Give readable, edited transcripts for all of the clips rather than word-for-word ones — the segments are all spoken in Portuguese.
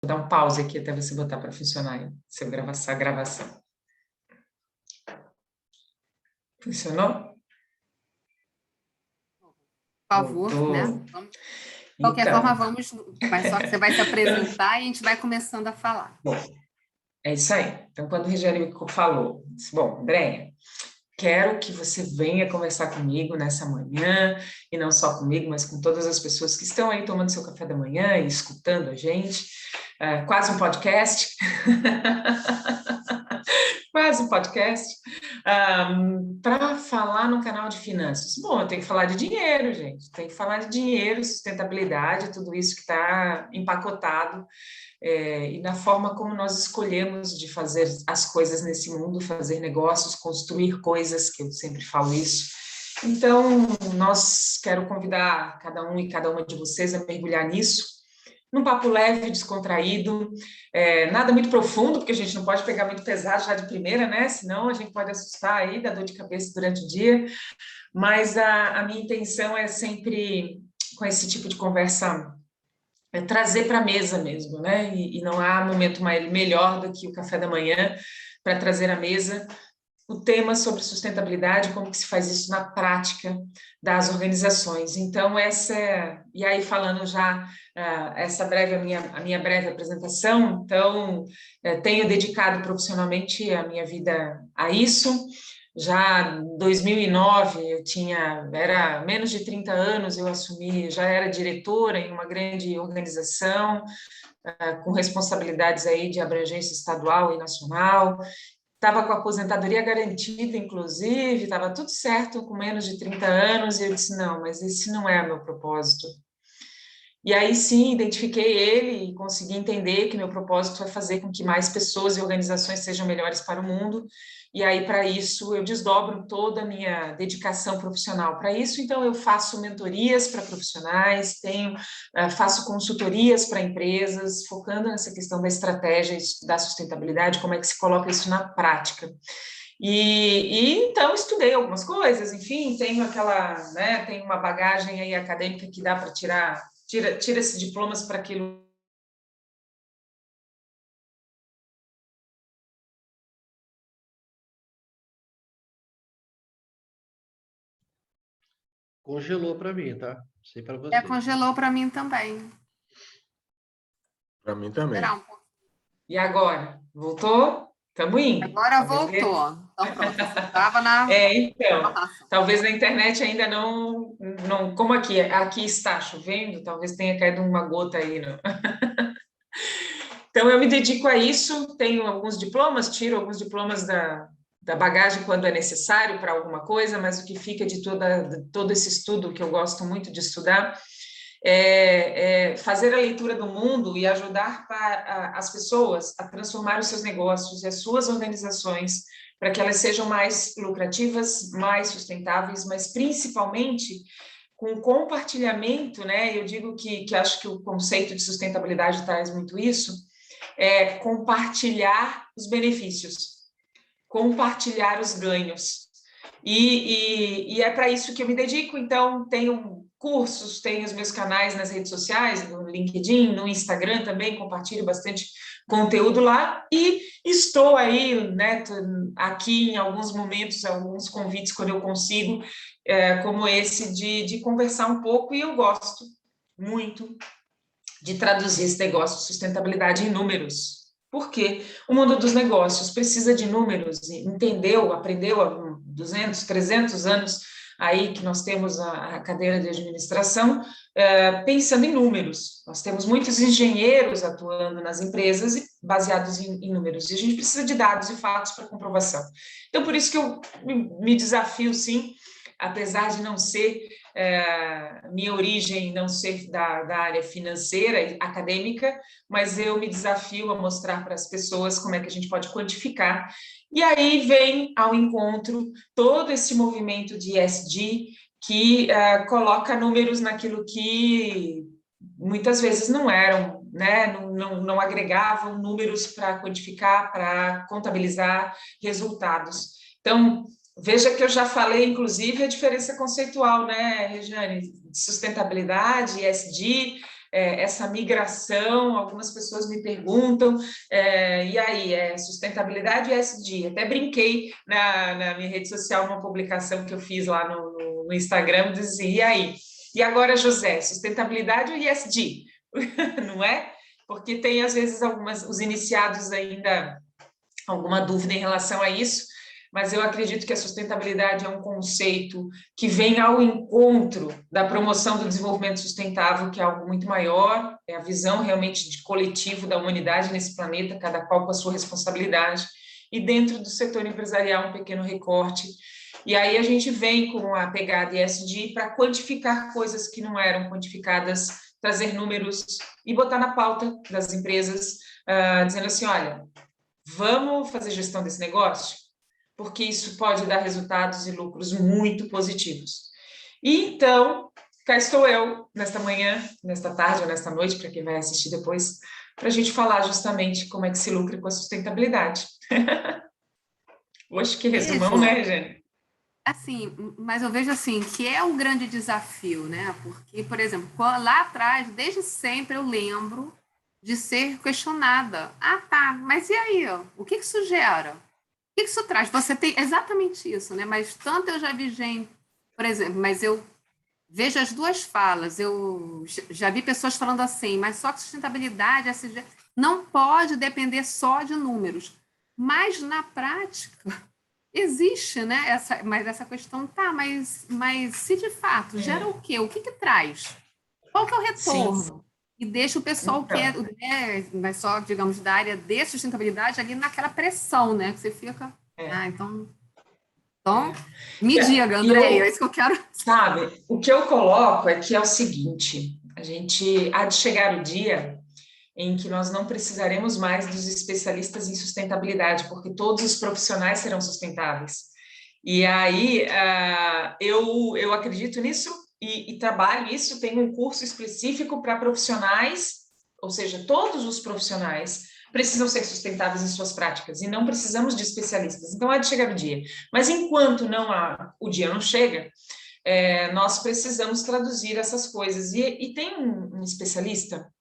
Vou dar um pause aqui até você botar para funcionar aí, essa gravação. Funcionou? Por favor, Voltou. né? De qualquer Então, forma, só que você vai se apresentar e a gente vai começando a falar. bom, é isso aí. Então, quando o Regiane falou, disse, bom, Andréia, quero que você venha conversar comigo nessa manhã, e não só comigo, mas com todas as pessoas que estão aí tomando seu café da manhã e escutando a gente, quase um podcast, quase um podcast, para falar no canal de finanças. Bom, eu tenho que falar de dinheiro, gente, tem que falar de dinheiro, sustentabilidade, tudo isso que está empacotado e na forma como nós escolhemos de fazer as coisas nesse mundo, fazer negócios, construir coisas, que eu sempre falo isso. Então, quero convidar cada um e cada uma de vocês a mergulhar nisso, num papo leve, descontraído, nada muito profundo, porque a gente não pode pegar muito pesado já de primeira, né? Senão a gente pode assustar aí, dar dor de cabeça durante o dia. Mas a minha intenção é sempre, com esse tipo de conversa, trazer para a mesa mesmo, né? E não há momento melhor do que o café da manhã para trazer à mesa o tema sobre sustentabilidade, como que se faz isso na prática das organizações. Então, e aí falando já, essa breve, a minha breve apresentação, então, tenho dedicado profissionalmente a minha vida a isso. Já em 2009, era menos de 30 anos, eu assumi, já era diretora em uma grande organização, com responsabilidades aí de abrangência estadual e nacional, estava com a aposentadoria garantida, inclusive, estava tudo certo com menos de 30 anos, e eu disse, não, mas esse não é o meu propósito. E aí sim, identifiquei ele e consegui entender que meu propósito é fazer com que mais pessoas e organizações sejam melhores para o mundo, e aí para isso eu desdobro toda a minha dedicação profissional para isso, então eu faço mentorias para profissionais, faço consultorias para empresas, focando nessa questão da estratégia da sustentabilidade, como é que se coloca isso na prática. Então estudei algumas coisas, enfim, tenho uma bagagem aí acadêmica que dá para tira esses diplomas para aquilo. Congelou para mim, tá? Sei para você. Congelou para mim também. Para mim também. E agora? Voltou? Estamos indo. Agora voltou. Então, pronto, você estava na... Então, talvez na internet ainda não como aqui está chovendo, talvez tenha caído uma gota aí, não? Então, eu me dedico a isso, tenho alguns diplomas, tiro alguns diplomas da bagagem quando é necessário para alguma coisa, mas o que fica de todo esse estudo, que eu gosto muito de estudar, fazer a leitura do mundo e ajudar as pessoas a transformar os seus negócios e as suas organizações para que elas sejam mais lucrativas, mais sustentáveis, mas principalmente com compartilhamento, né? Eu digo que acho que o conceito de sustentabilidade traz muito isso, compartilhar os benefícios, compartilhar os ganhos. E é para isso que eu me dedico, então tenho cursos, tenho os meus canais nas redes sociais, no LinkedIn, no Instagram também, compartilho bastante conteúdo lá, e estou aí, né, aqui em alguns momentos, alguns convites quando eu consigo, como esse de conversar um pouco, e eu gosto muito de traduzir esse negócio de sustentabilidade em números. Por quê? O mundo dos negócios precisa de números, aprendeu há 200, 300 anos aí que nós temos a cadeira de administração, pensando em números. Nós temos muitos engenheiros atuando nas empresas baseados em números, e a gente precisa de dados e fatos para comprovação. Então, por isso que eu me desafio, sim, apesar de não ser minha origem, não ser da área financeira e acadêmica, mas eu me desafio a mostrar para as pessoas como é que a gente pode quantificar. E aí vem ao encontro todo esse movimento de ESG que coloca números naquilo que muitas vezes não eram, né? Não agregavam números para quantificar, para contabilizar resultados. Então, veja que eu já falei, inclusive, a diferença conceitual, né, Regiane? Sustentabilidade, ESG, essa migração, algumas pessoas me perguntam, e aí, sustentabilidade e ESG? Até brinquei na minha rede social, uma publicação que eu fiz lá no Instagram, dizia, e aí? E agora, José, sustentabilidade ou ESG? Não é? Porque tem, às vezes, os iniciados ainda, alguma dúvida em relação a isso, mas eu acredito que a sustentabilidade é um conceito que vem ao encontro da promoção do desenvolvimento sustentável, que é algo muito maior, é a visão realmente de coletivo da humanidade nesse planeta, cada qual com a sua responsabilidade, e dentro do setor empresarial um pequeno recorte. E aí a gente vem com a pegada ESG para quantificar coisas que não eram quantificadas, trazer números e botar na pauta das empresas, dizendo assim, olha, vamos fazer gestão desse negócio? Porque isso pode dar resultados e lucros muito positivos. E então, cá estou eu, nesta manhã, nesta tarde ou nesta noite, para quem vai assistir depois, para a gente falar justamente como é que se lucra com a sustentabilidade. Hoje que resumão, né, Jane? Assim, mas eu vejo assim que é um grande desafio, né? Porque, por exemplo, lá atrás, desde sempre eu lembro de ser questionada. Ah, tá, mas e aí? O que isso gera? O que isso traz? Você tem exatamente isso, né? Mas tanto eu já vi gente, por exemplo, mas eu vejo as duas falas. Eu já vi pessoas falando assim, mas só que sustentabilidade não pode depender só de números. Mas na prática existe, né? Mas essa questão tá, mas se de fato gera o quê? O que traz? Qual que é o retorno? Sim. E deixa o pessoal que Então, mas só, digamos, da área de sustentabilidade ali naquela pressão, né? Que você fica. Então me diga, Andréia, é isso que eu quero. Sabe, o que eu coloco é que é o seguinte, a gente há de chegar o dia em que nós não precisaremos mais dos especialistas em sustentabilidade, porque todos os profissionais serão sustentáveis. E aí, eu acredito nisso e trabalho isso, tenho um curso específico para profissionais, ou seja, todos os profissionais precisam ser sustentáveis em suas práticas e não precisamos de especialistas. Então, há de chegar o dia. Mas enquanto o dia não chega, nós precisamos traduzir essas coisas. E tem um especialista,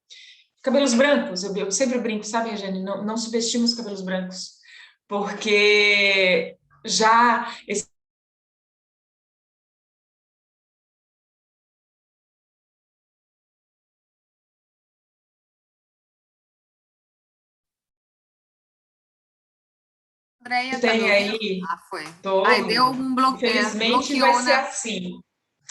cabelos brancos, eu sempre brinco, sabe, Regiane? Não subestima os cabelos brancos, porque já esse Andréia, tá me tem ouvindo? aí, Foi. tô Ai, deu ouvindo. um Infelizmente vai bloqueou, ser né? assim.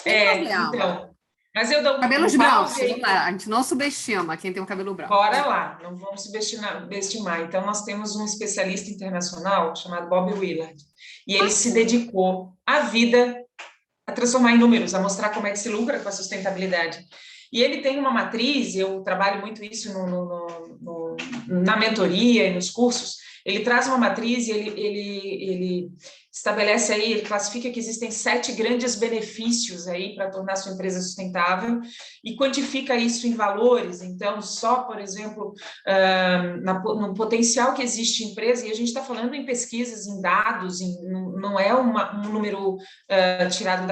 Tem problema. Então, mas eu dou Cabelos um brancos, pause vamos aí. lá. A gente não subestima quem tem um cabelo branco. Bora lá, não vamos subestimar. Então, nós temos um especialista internacional chamado Bob Willard, e ele se dedicou a vida a transformar em números, a mostrar como é que se lucra com a sustentabilidade. E ele tem uma matriz, eu trabalho muito isso na mentoria e nos cursos, ele traz uma matriz e ele estabelece aí, ele classifica que existem 7 grandes benefícios aí para tornar sua empresa sustentável e quantifica isso em valores. Então, só, por exemplo, no potencial que existe em empresa, e a gente está falando em pesquisas, em dados, não é um número tirado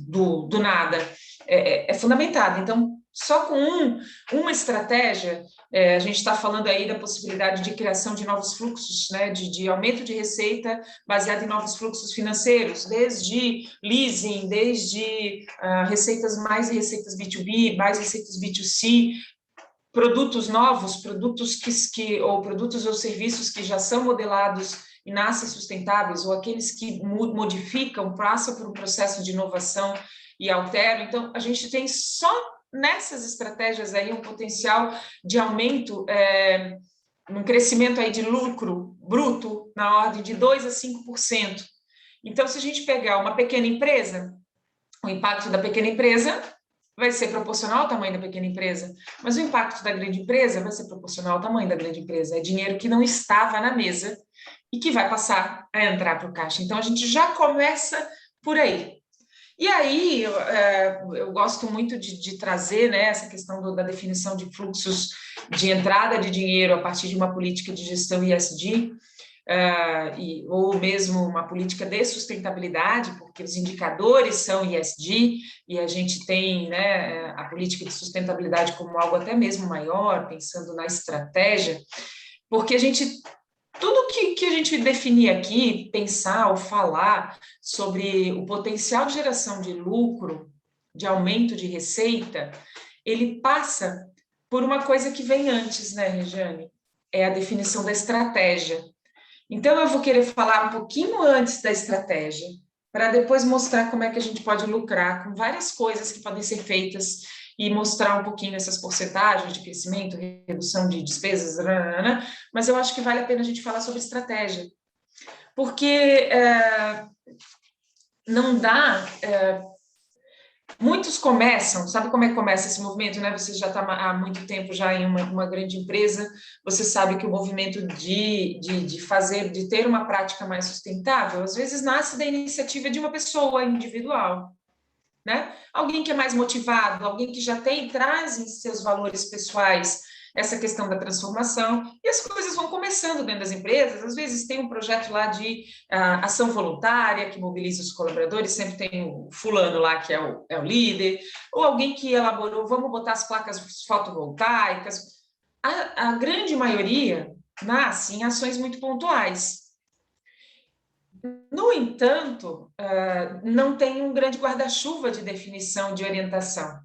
do nada, é fundamentado. Então, só com uma estratégia, a gente está falando aí da possibilidade de criação de novos fluxos, né, de aumento de receita baseado em novos fluxos financeiros, desde leasing, desde receitas B2B, mais receitas B2C, produtos novos, produtos produtos ou serviços que já são modelados e nascem sustentáveis, ou aqueles que modificam, passam por um processo de inovação e alteram. Então, a gente tem só nessas estratégias aí um potencial de aumento, um crescimento aí de lucro bruto na ordem de 2% a 5%. Então, se a gente pegar uma pequena empresa, o impacto da pequena empresa vai ser proporcional ao tamanho da pequena empresa, mas o impacto da grande empresa vai ser proporcional ao tamanho da grande empresa. É dinheiro que não estava na mesa e que vai passar a entrar para o caixa. Então, a gente já começa por aí. E aí, eu gosto muito de trazer, né, essa questão da definição de fluxos de entrada de dinheiro a partir de uma política de gestão ESG, ou mesmo uma política de sustentabilidade, porque os indicadores são ESG, e a gente tem, né, a política de sustentabilidade como algo até mesmo maior, pensando na estratégia, porque tudo que a gente definir aqui, pensar ou falar sobre o potencial de geração de lucro, de aumento de receita, ele passa por uma coisa que vem antes, né, Regiane? É a definição da estratégia. Então, eu vou querer falar um pouquinho antes da estratégia, para depois mostrar como é que a gente pode lucrar com várias coisas que podem ser feitas e mostrar um pouquinho essas porcentagens de crescimento, redução de despesas, mas eu acho que vale a pena a gente falar sobre estratégia, porque não dá... Muitos começam, sabe como é que começa esse movimento, né? Você já está há muito tempo já em uma grande empresa, você sabe que o movimento de ter uma prática mais sustentável, às vezes nasce da iniciativa de uma pessoa individual, né? Alguém que é mais motivado, alguém que já traz em seus valores pessoais essa questão da transformação, e as coisas vão começando dentro das empresas, às vezes tem um projeto lá de ação voluntária, que mobiliza os colaboradores, sempre tem o fulano lá que é o líder, ou alguém que elaborou, vamos botar as placas fotovoltaicas. A grande maioria nasce em ações muito pontuais. No entanto, não tem um grande guarda-chuva de definição, de orientação.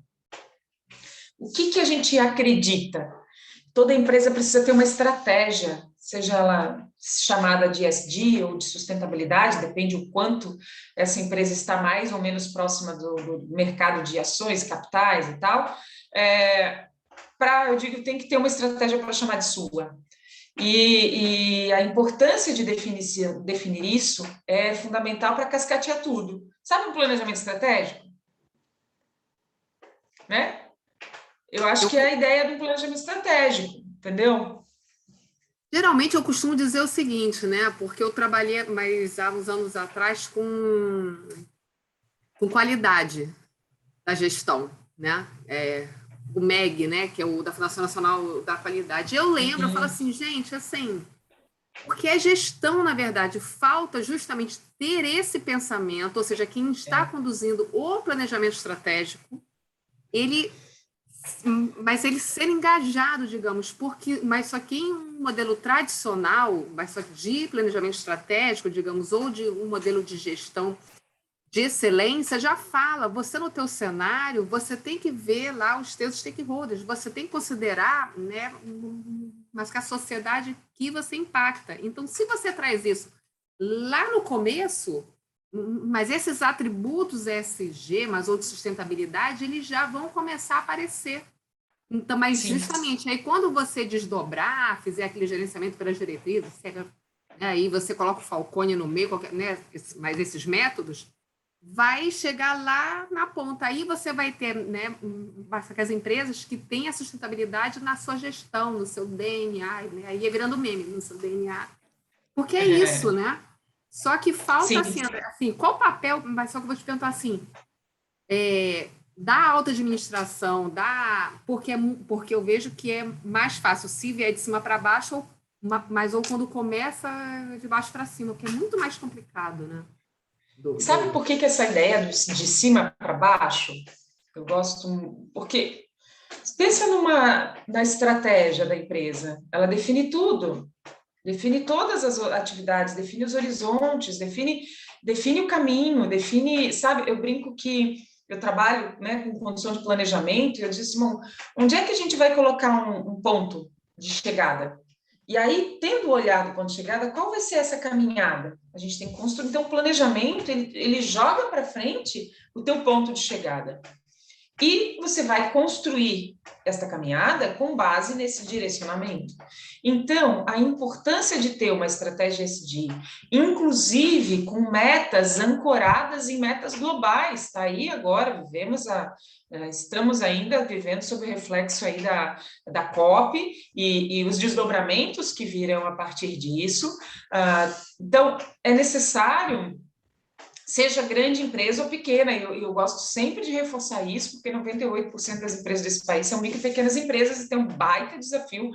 O que a gente acredita? Toda empresa precisa ter uma estratégia, seja ela chamada de ESG ou de sustentabilidade, depende o quanto essa empresa está mais ou menos próxima do mercado de ações, capitais e tal. Eu digo, tem que ter uma estratégia para chamar de sua. E a importância de definir isso é fundamental para cascatear tudo. Sabe um planejamento estratégico? Né? Eu acho que é a ideia do planejamento estratégico, entendeu? Geralmente eu costumo dizer o seguinte, né? Porque eu trabalhei há uns anos atrás com qualidade da gestão, né? O MEG, né? Que é o da Fundação Nacional da Qualidade. Eu lembro, eu falo assim, gente, assim, porque a gestão, na verdade, falta justamente ter esse pensamento, ou seja, quem está conduzindo o planejamento estratégico, mas ele ser engajado, digamos, mas só que em um modelo tradicional, mas só de planejamento estratégico, digamos, ou de um modelo de gestão de excelência, já fala, você no teu cenário, você tem que ver lá os teus stakeholders, você tem que considerar, né, mas que a sociedade que você impacta. Então, se você traz isso lá no começo, mas esses atributos ESG, mas ou de sustentabilidade, eles já vão começar a aparecer. Então, mas Sim. justamente aí quando você desdobrar, fizer aquele gerenciamento pelas diretrizes, aí você coloca o Falcone no meio, né, mas esses métodos, vai chegar lá na ponta. Aí você vai ter, né, as empresas que têm a sustentabilidade na sua gestão, no seu DNA, né, aí é virando meme, no seu DNA. Porque é isso, né? Só que falta, assim, qual o papel, mas só que eu vou te perguntar assim, da alta administração, porque eu vejo que é mais fácil se vier de cima para baixo, mas ou quando começa de baixo para cima, que é muito mais complicado, né? Sabe por que essa ideia de cima para baixo? Eu gosto, porque pensa na estratégia da empresa, ela define tudo, define todas as atividades, define os horizontes, define o caminho, sabe, eu brinco que eu trabalho, né, com condição de planejamento, e eu disse, onde é que a gente vai colocar um ponto de chegada? E aí, tendo o olhar do ponto de chegada, qual vai ser essa caminhada? A gente tem que construir. Então, o planejamento, ele joga para frente o teu ponto de chegada. E você vai construir esta caminhada com base nesse direcionamento. Então, a importância de ter uma estratégia ESG, inclusive com metas ancoradas em metas globais, está aí agora, estamos ainda vivendo sob o reflexo aí da COP e os desdobramentos que virão a partir disso. Então, é necessário seja grande empresa ou pequena. Eu gosto sempre de reforçar isso, porque 98% das empresas desse país são micro e pequenas empresas e tem um baita desafio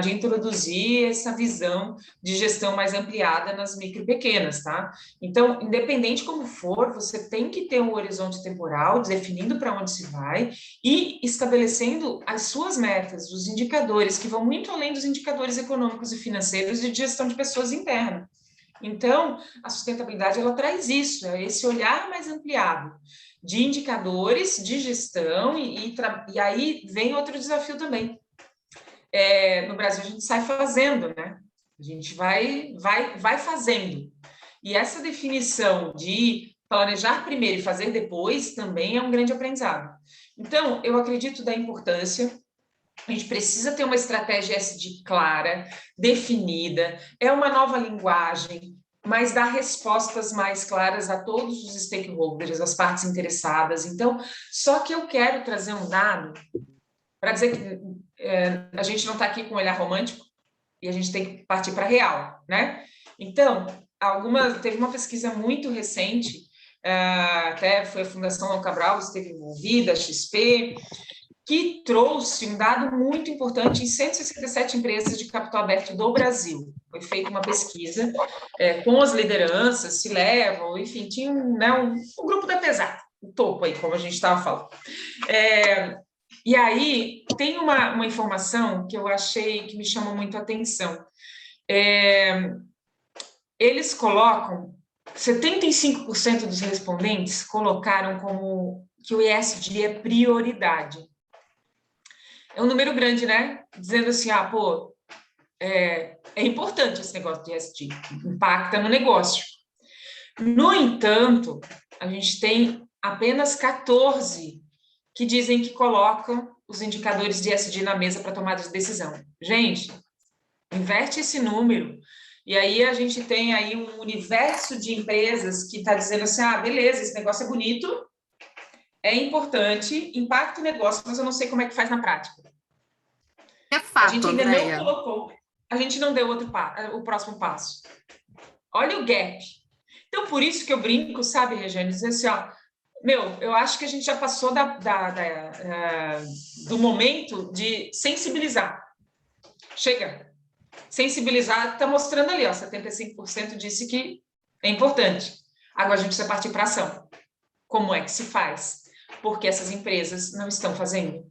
de introduzir essa visão de gestão mais ampliada nas micro e pequenas, tá? Então, independente como for, você tem que ter um horizonte temporal, definindo para onde se vai e estabelecendo as suas metas, os indicadores, que vão muito além dos indicadores econômicos e financeiros e de gestão de pessoas interna. Então, a sustentabilidade, ela traz isso, é esse olhar mais ampliado de indicadores, de gestão, e aí vem outro desafio também. No Brasil, a gente sai fazendo, né? A gente vai fazendo. E essa definição de planejar primeiro e fazer depois também é um grande aprendizado. Então, eu acredito da importância. A gente precisa ter uma estratégia ESG clara, definida, é uma nova linguagem, mas dá respostas mais claras a todos os stakeholders, as partes interessadas. Então, só que eu quero trazer um dado para dizer que a gente não está aqui com um olhar romântico e a gente tem que partir para a real, né? Então, teve uma pesquisa muito recente, até foi a Fundação Dom Cabral, esteve envolvida, a XP, que trouxe um dado muito importante em 167 empresas de capital aberto do Brasil. Foi feita uma pesquisa com as lideranças, C-Level, enfim, tinha um grupo da pesada, o topo aí, como a gente estava falando. E aí, tem uma informação que eu achei que me chamou muito a atenção. Eles colocam, 75% dos respondentes colocaram como que o ESG é prioridade. É um número grande, né? Dizendo assim, é importante esse negócio de ESG, impacta no negócio. No entanto, a gente tem apenas 14 que dizem que colocam os indicadores de ESG na mesa para tomada de decisão. Gente, inverte esse número, e aí a gente tem aí um universo de empresas que está dizendo assim, beleza, esse negócio é bonito, é importante, impacta o negócio, mas eu não sei como é que faz na prática. É fato, a gente ainda Andréia. não colocou, a gente não deu o próximo passo. Olha o gap. Então, por isso que eu brinco, sabe, Regiane, dizer assim, eu acho que a gente já passou do momento de sensibilizar. Chega. Sensibilizar, está mostrando ali, 75% disse que é importante. Agora a gente precisa partir para ação. Como é que se faz? Porque essas empresas não estão fazendo.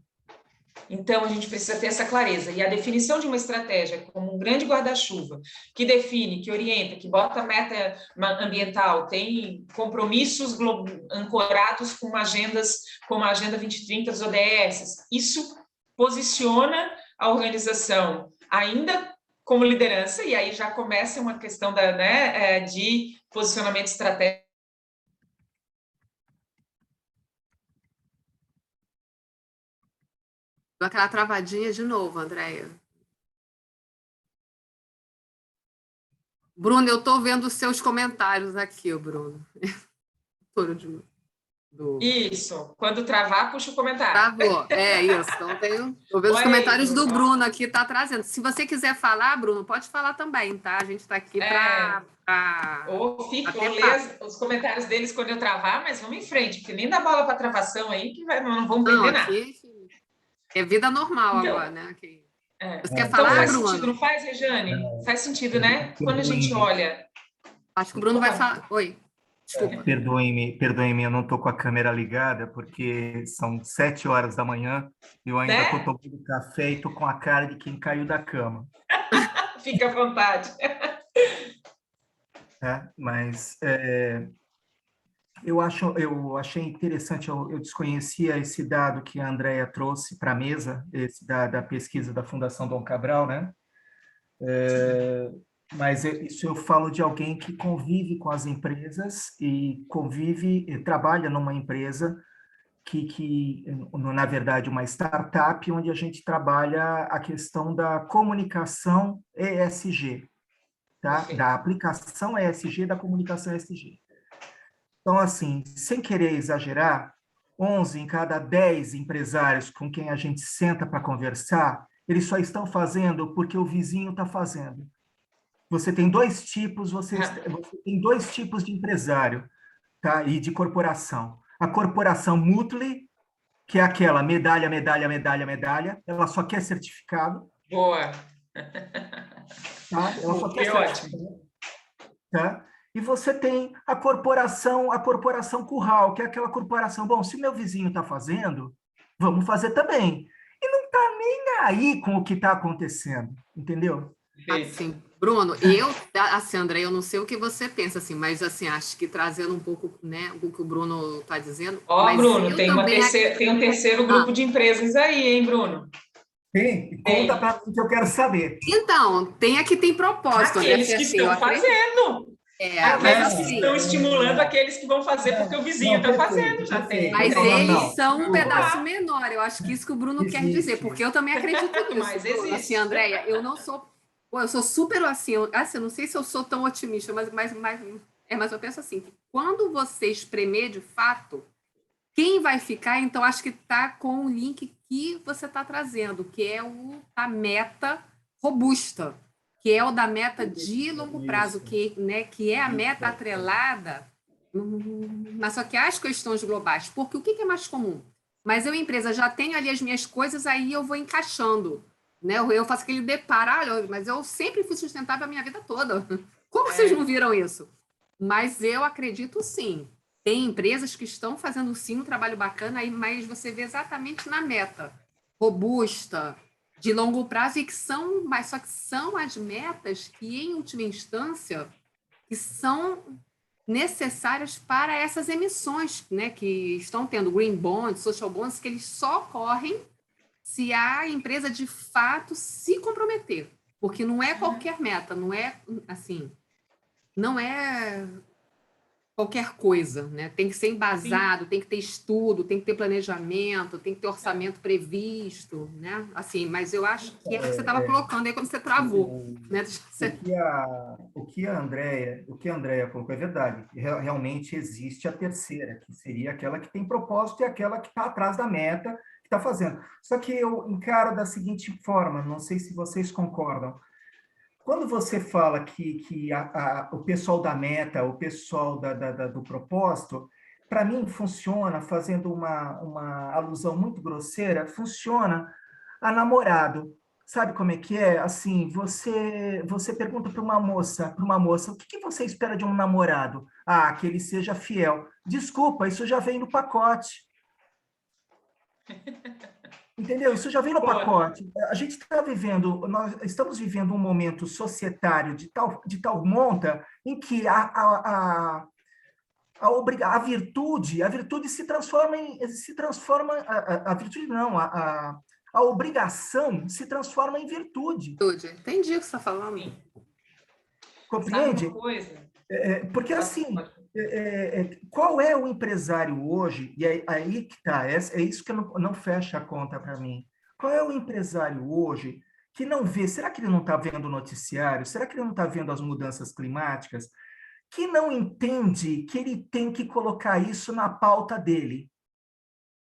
Então, a gente precisa ter essa clareza. E a definição de uma estratégia como um grande guarda-chuva, que define, que orienta, que bota meta ambiental, tem compromissos ancorados com agendas como a Agenda 2030 dos ODS, isso posiciona a organização ainda como liderança, e aí já começa uma questão de posicionamento estratégico. Deu aquela travadinha de novo, Andréia. Bruno, eu estou vendo os seus comentários aqui, Bruno. Isso. Quando travar, puxa o comentário. Travou. Isso. Então, estou vendo os comentários do Bruno aqui, está trazendo. Se você quiser falar, Bruno, pode falar também, tá? A gente está aqui para... Ou ler os comentários deles quando eu travar, mas vamos em frente, porque nem dá bola para travação aí, que não vamos perder nada. É vida normal então, agora, né? Você quer então falar, faz Bruno? Sentido, não faz, Regiane? Faz sentido, né? Quando a gente olha... Acho que o Bruno vai falar... Oi, desculpa. Perdoem-me, eu não estou com a câmera ligada, porque são 7 horas da manhã, eu ainda estou tomando café e estou com a cara de quem caiu da cama. Fica à vontade. Mas eu achei interessante, eu desconhecia esse dado que a Andréia trouxe para a mesa, esse da pesquisa da Fundação Dom Cabral, né? Mas isso eu falo de alguém que convive com as empresas e trabalha numa empresa que, na verdade, uma startup, onde a gente trabalha a questão da comunicação ESG, tá? Da aplicação ESG, da comunicação ESG. Então, assim, sem querer exagerar, 11 em cada 10 empresários com quem a gente senta para conversar, eles só estão fazendo porque o vizinho está fazendo. Você tem dois tipos de empresário. tá? E de corporação. A corporação Motley, que é aquela medalha, medalha, medalha, medalha, ela só quer certificado, Boa. tá? Ela só quer Foi ótimo. certificado, tá? E você tem a corporação Curral, que é aquela corporação, bom, se meu vizinho está fazendo, vamos fazer também. E não está nem aí com o que está acontecendo, entendeu? Assim, Bruno, assim, André, eu não sei o que você pensa, assim, mas assim, acho que trazendo um pouco, né, o que o Bruno está dizendo. Ó, Bruno, eu tem um terceiro grupo de empresas aí, hein, Bruno? Tem? Conta para mim que eu quero saber. Então, tem propósito, André, Aqueles que assim, estão fazendo. Aqueles que estão estimulando aqueles que vão fazer porque o vizinho está fazendo, já tem. Mas eles são um pedaço Desculpa. menor, eu acho que isso que o Bruno quer dizer, porque eu também acredito nisso, Mas Bruno. existe. Assim, Andréia, eu não sou... Pô, eu sou super assim, eu não sei se eu sou tão otimista, mas eu penso assim, que quando você espremer de fato, quem vai ficar, então, acho que está com o link que você está trazendo, que é o da meta robusta, que é o da meta de longo prazo, que é a meta atrelada, mas só que as questões globais. Porque o que é mais comum? Mas eu, empresa, já tenho ali as minhas coisas, aí eu vou encaixando. Né? Eu faço aquele deparo, mas eu sempre fui sustentável a minha vida toda. Como vocês não viram isso? Mas eu acredito sim. Tem empresas que estão fazendo sim um trabalho bacana, mas você vê exatamente na meta robusta, de longo prazo, mas só que são as metas que, em última instância, que são necessárias para essas emissões, né, que estão tendo green bonds, social bonds, que eles só ocorrem se a empresa de fato se comprometer, porque não é qualquer meta, não é assim, não é qualquer coisa, né? Tem que ser embasado, tem que ter estudo, tem que ter planejamento, tem que ter orçamento previsto, né? Assim, mas eu acho que é o que você estava colocando aí quando você travou, né? O que a Andrea colocou é verdade. Realmente existe a terceira, que seria aquela que tem propósito e aquela que está atrás da meta, que está fazendo. Só que eu encaro da seguinte forma, não sei se vocês concordam. Quando você fala que o pessoal da meta, o pessoal do propósito, para mim funciona, fazendo uma alusão muito grosseira, funciona a namorado. Sabe como é que é? Assim, você pergunta para uma moça, o que você espera de um namorado? Ah, que ele seja fiel. Desculpa, isso já vem no pacote. Entendeu? Isso já vem no pacote. A gente nós estamos vivendo um momento societário de tal monta em que a virtude se transforma a virtude não, a obrigação se transforma em virtude. Entendi o que você está falando. Sim. Compreende? Sabe uma coisa? Porque assim, qual é o empresário hoje? E aí que está, é isso que não fecha a conta para mim. Qual é o empresário hoje que não vê? Será que ele não está vendo o noticiário? Será que ele não está vendo as mudanças climáticas? Que não entende que ele tem que colocar isso na pauta dele.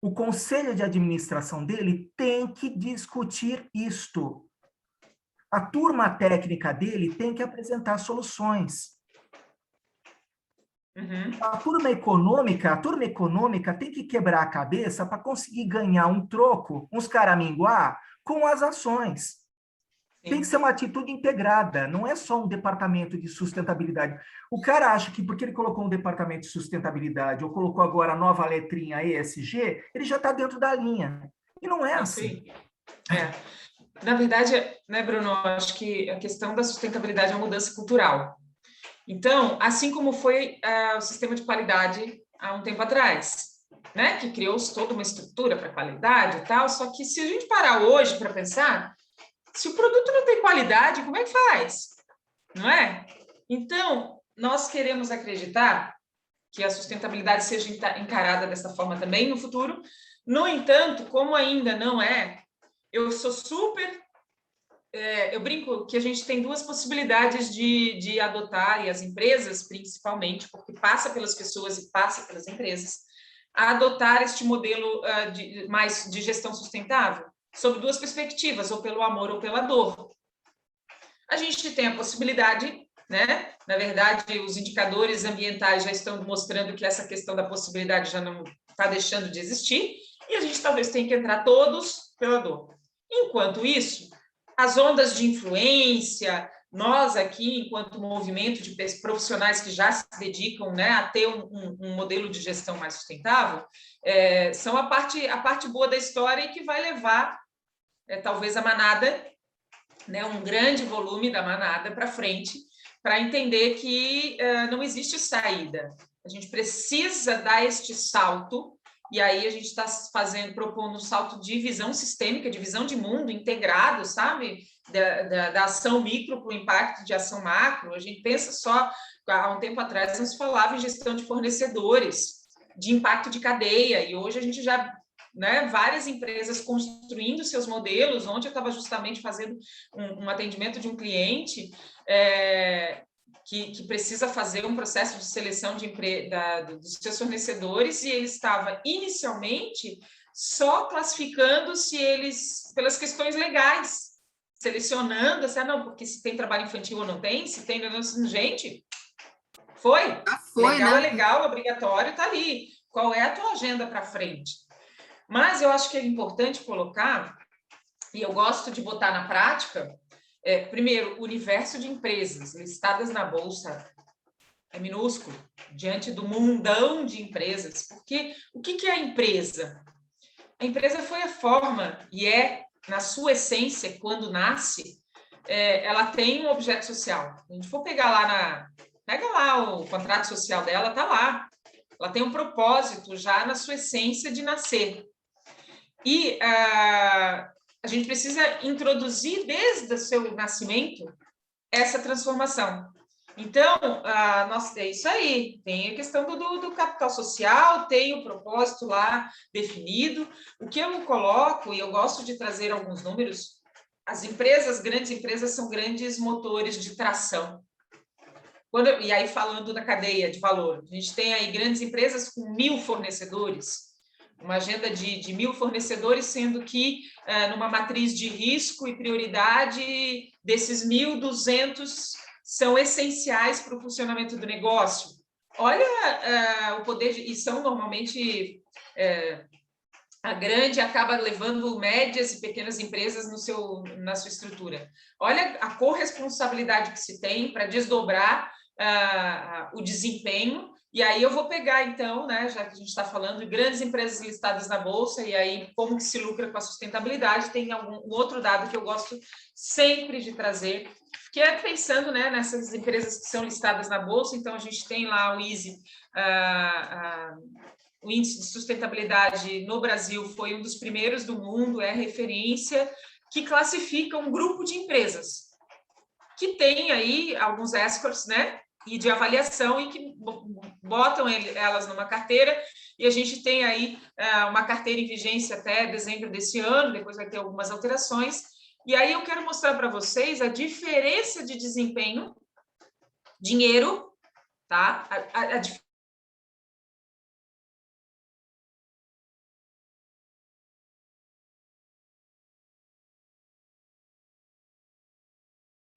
O conselho de administração dele tem que discutir isto. A turma técnica dele tem que apresentar soluções. Uhum. A turma econômica tem que quebrar a cabeça para conseguir ganhar um troco, uns caraminguá, com as ações. Sim. Tem que ser uma atitude integrada, não é só um departamento de sustentabilidade. O cara acha que porque ele colocou um departamento de sustentabilidade ou colocou agora a nova letrinha ESG, ele já está dentro da linha. E não é assim. Na verdade, né, Bruno, eu acho que a questão da sustentabilidade é uma mudança cultural. Então, assim como foi o sistema de qualidade há um tempo atrás, né, que criou-se toda uma estrutura para qualidade e tal, só que se a gente parar hoje para pensar, se o produto não tem qualidade, como é que faz? Não é? Então, nós queremos acreditar que a sustentabilidade seja encarada dessa forma também no futuro. No entanto, como ainda não é, eu sou super... eu brinco que a gente tem duas possibilidades de adotar, e as empresas principalmente, porque passa pelas pessoas e passa pelas empresas, a adotar este modelo mais de gestão sustentável, sob duas perspectivas, ou pelo amor ou pela dor. A gente tem a possibilidade né? Na verdade, os indicadores ambientais já estão mostrando que essa questão da possibilidade já não está deixando de existir, e a gente talvez tenha que entrar todos pela dor. Enquanto isso, as ondas de influência, nós aqui, enquanto movimento de profissionais que já se dedicam, né, a ter um modelo de gestão mais sustentável, são a parte boa da história e que vai levar, talvez, a manada, né, um grande volume da manada para frente, para entender que não existe saída. A gente precisa dar este salto, e aí a gente está propondo um salto de visão sistêmica, de visão de mundo integrado, sabe? Da ação micro para o impacto de ação macro. A gente pensa só, há um tempo atrás, não se falava em gestão de fornecedores, de impacto de cadeia, e hoje a gente já, né, várias empresas construindo seus modelos. Ontem eu estava justamente fazendo um atendimento de um cliente que precisa fazer um processo de seleção dos seus fornecedores, e ele estava inicialmente só classificando se eles, pelas questões legais, selecionando, assim, não, porque se tem trabalho infantil ou não tem, se tem, gente, foi, legal, né? É legal, obrigatório, está ali. Qual é a tua agenda para frente? Mas eu acho que é importante colocar, e eu gosto de botar na prática, primeiro, o universo de empresas listadas na Bolsa é minúsculo, diante do mundão de empresas, porque o que é a empresa? A empresa foi a forma, e na sua essência, quando nasce, ela tem um objeto social. Se a gente for pegar pega lá o contrato social dela, está lá. Ela tem um propósito já na sua essência de nascer. E a gente precisa introduzir desde o seu nascimento essa transformação. Então, é isso aí, tem a questão do capital social, tem o propósito lá definido. O que eu coloco, e eu gosto de trazer alguns números, grandes empresas são grandes motores de tração. E aí, falando da cadeia de valor, a gente tem aí grandes empresas com 1.000 fornecedores, uma agenda de 1.000 fornecedores, sendo que numa matriz de risco e prioridade, desses 1.200 são essenciais para o funcionamento do negócio. Olha o poder, e são normalmente a grande acaba levando médias e pequenas empresas na sua estrutura. Olha a corresponsabilidade que se tem para desdobrar o desempenho. E aí eu vou pegar, então, né, já que a gente está falando de grandes empresas listadas na Bolsa, e aí como que se lucra com a sustentabilidade, tem um outro dado que eu gosto sempre de trazer, que é pensando, né, nessas empresas que são listadas na Bolsa. Então, a gente tem lá o ISE, o Índice de Sustentabilidade no Brasil foi um dos primeiros do mundo, é referência, que classifica um grupo de empresas, que tem aí alguns scores, né, e de avaliação, e que botam elas numa carteira, e a gente tem aí uma carteira em vigência até dezembro desse ano, depois vai ter algumas alterações, e aí eu quero mostrar para vocês a diferença de desempenho, dinheiro, tá?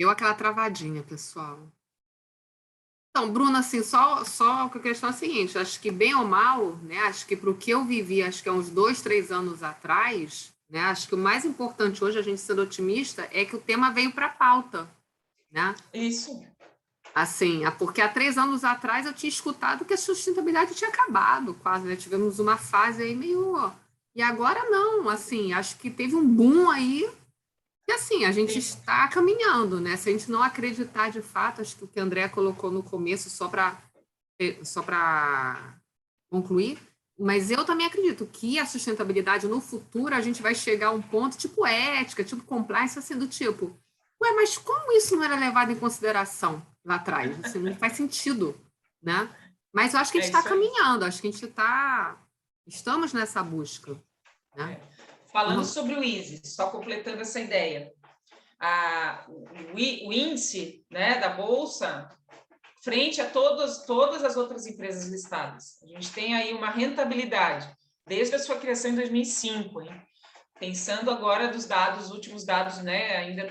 Deu aquela travadinha, pessoal. Então, Bruna, assim, só a questão é a seguinte, acho que bem ou mal, né, acho que para o que eu vivi, acho que há uns 2, 3 anos atrás, né, acho que o mais importante hoje, a gente sendo otimista, é que o tema veio para a pauta, né? Isso. Assim, porque há 3 anos atrás eu tinha escutado que a sustentabilidade tinha acabado quase, né? Tivemos uma fase aí meio... E agora não, assim, acho que teve um boom aí. E assim, a gente está caminhando, né? Se a gente não acreditar de fato, acho que o que a Andrea colocou no começo, só para concluir, mas eu também acredito que a sustentabilidade no futuro, a gente vai chegar a um ponto tipo ética, tipo compliance, assim, do tipo, ué, mas como isso não era levado em consideração lá atrás? Assim, não faz sentido, né? Mas eu acho que a gente está caminhando, acho que a gente estamos nessa busca, né? Falando sobre o ISE, só completando essa ideia, o índice, né, da Bolsa, frente a todas as outras empresas listadas, a gente tem aí uma rentabilidade, desde a sua criação em 2005, hein? Pensando agora dos últimos dados, né, ainda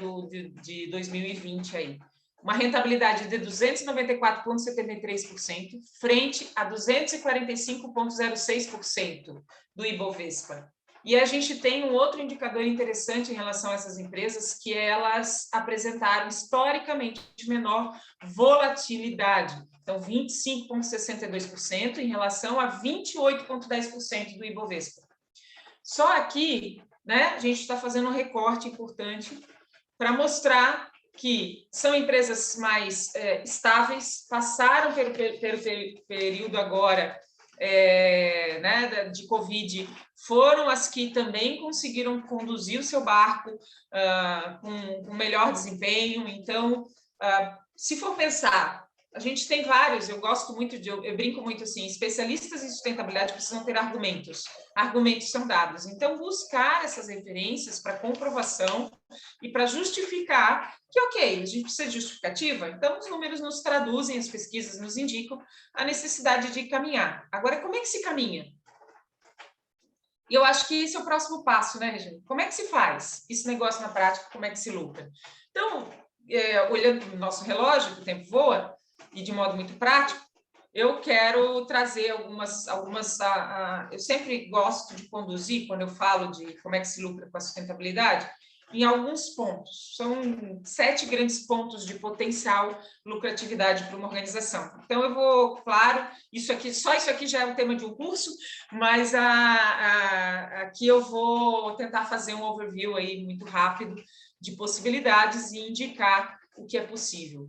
de 2020 aí, uma rentabilidade de 294,73%, frente a 245,06% do Ibovespa. E a gente tem um outro indicador interessante em relação a essas empresas, que elas apresentaram historicamente menor volatilidade. Então, 25,62% em relação a 28,10% do Ibovespa. Só aqui, né, a gente está fazendo um recorte importante para mostrar que são empresas mais estáveis, passaram pelo período agora né, de Covid, foram as que também conseguiram conduzir o seu barco com melhor desempenho. Então, se for pensar, a gente tem vários, eu gosto muito eu brinco muito assim, especialistas em sustentabilidade precisam ter argumentos são dados. Então, buscar essas referências para comprovação e para justificar que, ok, a gente precisa de justificativa, então os números nos traduzem, as pesquisas nos indicam a necessidade de caminhar. Agora, como é que se caminha? E eu acho que esse é o próximo passo, né, Regina? Como é que se faz esse negócio na prática, como é que se lucra? Então, olhando para o nosso relógio, que o tempo voa, e de modo muito prático, eu quero trazer algumas eu sempre gosto de conduzir, quando eu falo de como é que se lucra com a sustentabilidade, em alguns pontos. São 7 grandes pontos de potencial lucratividade para uma organização. Então, eu vou, claro, só isso aqui já é o tema de um curso, mas aqui eu vou tentar fazer um overview aí muito rápido de possibilidades e indicar o que é possível.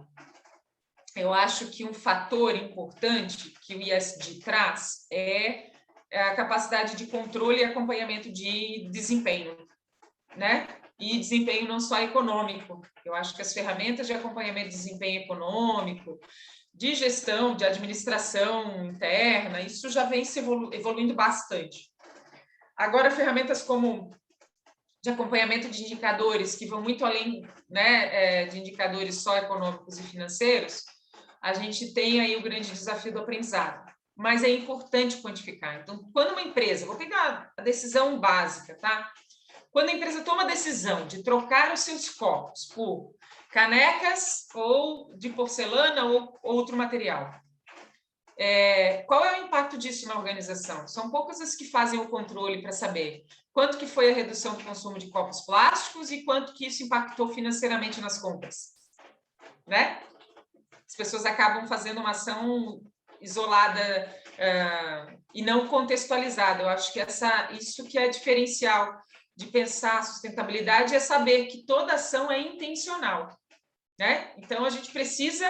Eu acho que um fator importante que o ESG traz é a capacidade de controle e acompanhamento de desempenho, né? E desempenho não só econômico. Eu acho que as ferramentas de acompanhamento de desempenho econômico, de gestão, de administração interna, isso já vem se evoluindo bastante. Agora, ferramentas como de acompanhamento de indicadores, que vão muito além, né, de indicadores só econômicos e financeiros, a gente tem aí o grande desafio do aprendizado. Mas é importante quantificar. Então, quando uma empresa, vou pegar a decisão básica, tá? Quando a empresa toma a decisão de trocar os seus copos por canecas ou de porcelana ou outro material, qual é o impacto disso na organização? São poucas as que fazem o controle para saber quanto que foi a redução do consumo de copos plásticos e quanto que isso impactou financeiramente nas compras, né? As pessoas acabam fazendo uma ação isolada e não contextualizada. Eu acho que isso que é diferencial de pensar a sustentabilidade é saber que toda ação é intencional, né? Então, a gente precisa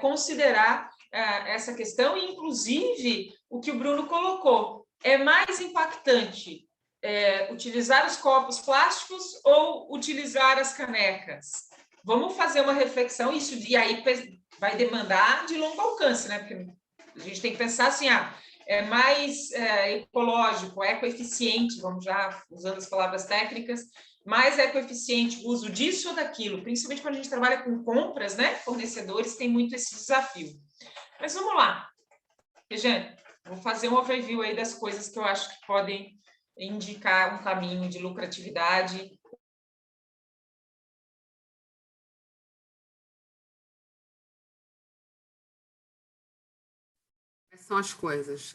considerar essa questão e, inclusive, o que o Bruno colocou. É mais impactante utilizar os copos plásticos ou utilizar as canecas? Vamos fazer uma reflexão, e aí vai demandar de longo alcance, né? Porque a gente tem que pensar assim, é mais ecológico, ecoeficiente, vamos já usando as palavras técnicas, mais ecoeficiente o uso disso ou daquilo, principalmente quando a gente trabalha com compras, né? Fornecedores tem muito esse desafio. Mas vamos lá. Regiane, vou fazer um overview aí das coisas que eu acho que podem indicar um caminho de lucratividade. São as coisas.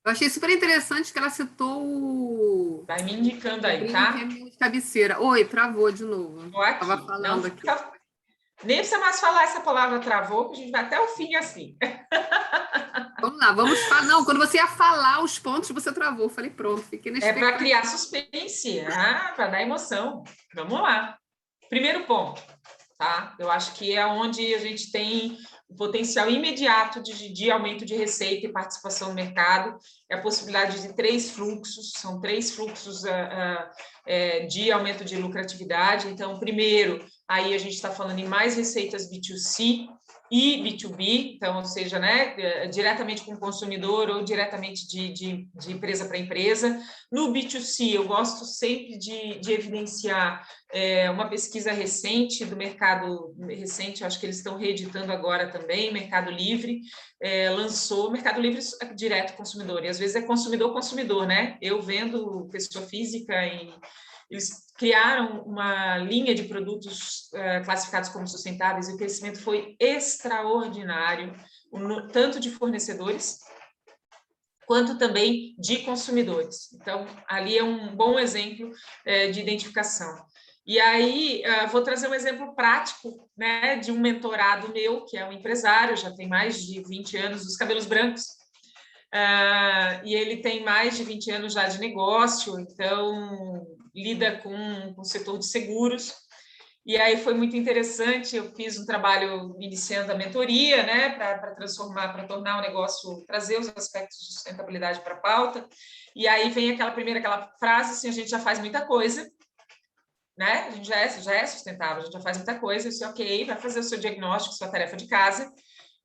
Eu achei super interessante que ela citou o... Vai me indicando aí, tá? De cabeceira. Oi, travou de novo. Estava falando aqui. Nem precisa mais falar essa palavra travou, que a gente vai até o fim assim. Vamos lá, vamos falar. Não, quando você ia falar os pontos, você travou. Eu falei, pronto, fiquei nesse para criar suspense, para dar emoção. Vamos lá. Primeiro ponto, tá? Eu acho que é onde a gente tem o potencial imediato de aumento de receita e participação no mercado, é a possibilidade de 3 fluxos, são 3 fluxos de aumento de lucratividade. Então, primeiro, aí a gente está falando em mais receitas B2C e B2B, então, ou seja, né, diretamente com o consumidor ou diretamente de empresa para empresa. No B2C, eu gosto sempre de evidenciar uma pesquisa recente do mercado recente, acho que eles estão reeditando agora também, Mercado Livre, lançou, Mercado Livre direto consumidor, e às vezes é consumidor, né? Eu vendo pessoa física eles criaram uma linha de produtos classificados como sustentáveis e o crescimento foi extraordinário, tanto de fornecedores quanto também de consumidores. Então, ali é um bom exemplo de identificação. E aí, vou trazer um exemplo prático, né, de um mentorado meu, que é um empresário, já tem mais de 20 anos, dos cabelos brancos, e ele tem mais de 20 anos já de negócio, então lida com o setor de seguros. E aí foi muito interessante, eu fiz um trabalho iniciando a mentoria, né, para tornar o negócio, trazer os aspectos de sustentabilidade para a pauta. E aí vem aquela frase assim, a gente já faz muita coisa, né? A gente já é sustentável, a gente já faz muita coisa, isso é ok, vai fazer o seu diagnóstico, sua tarefa de casa.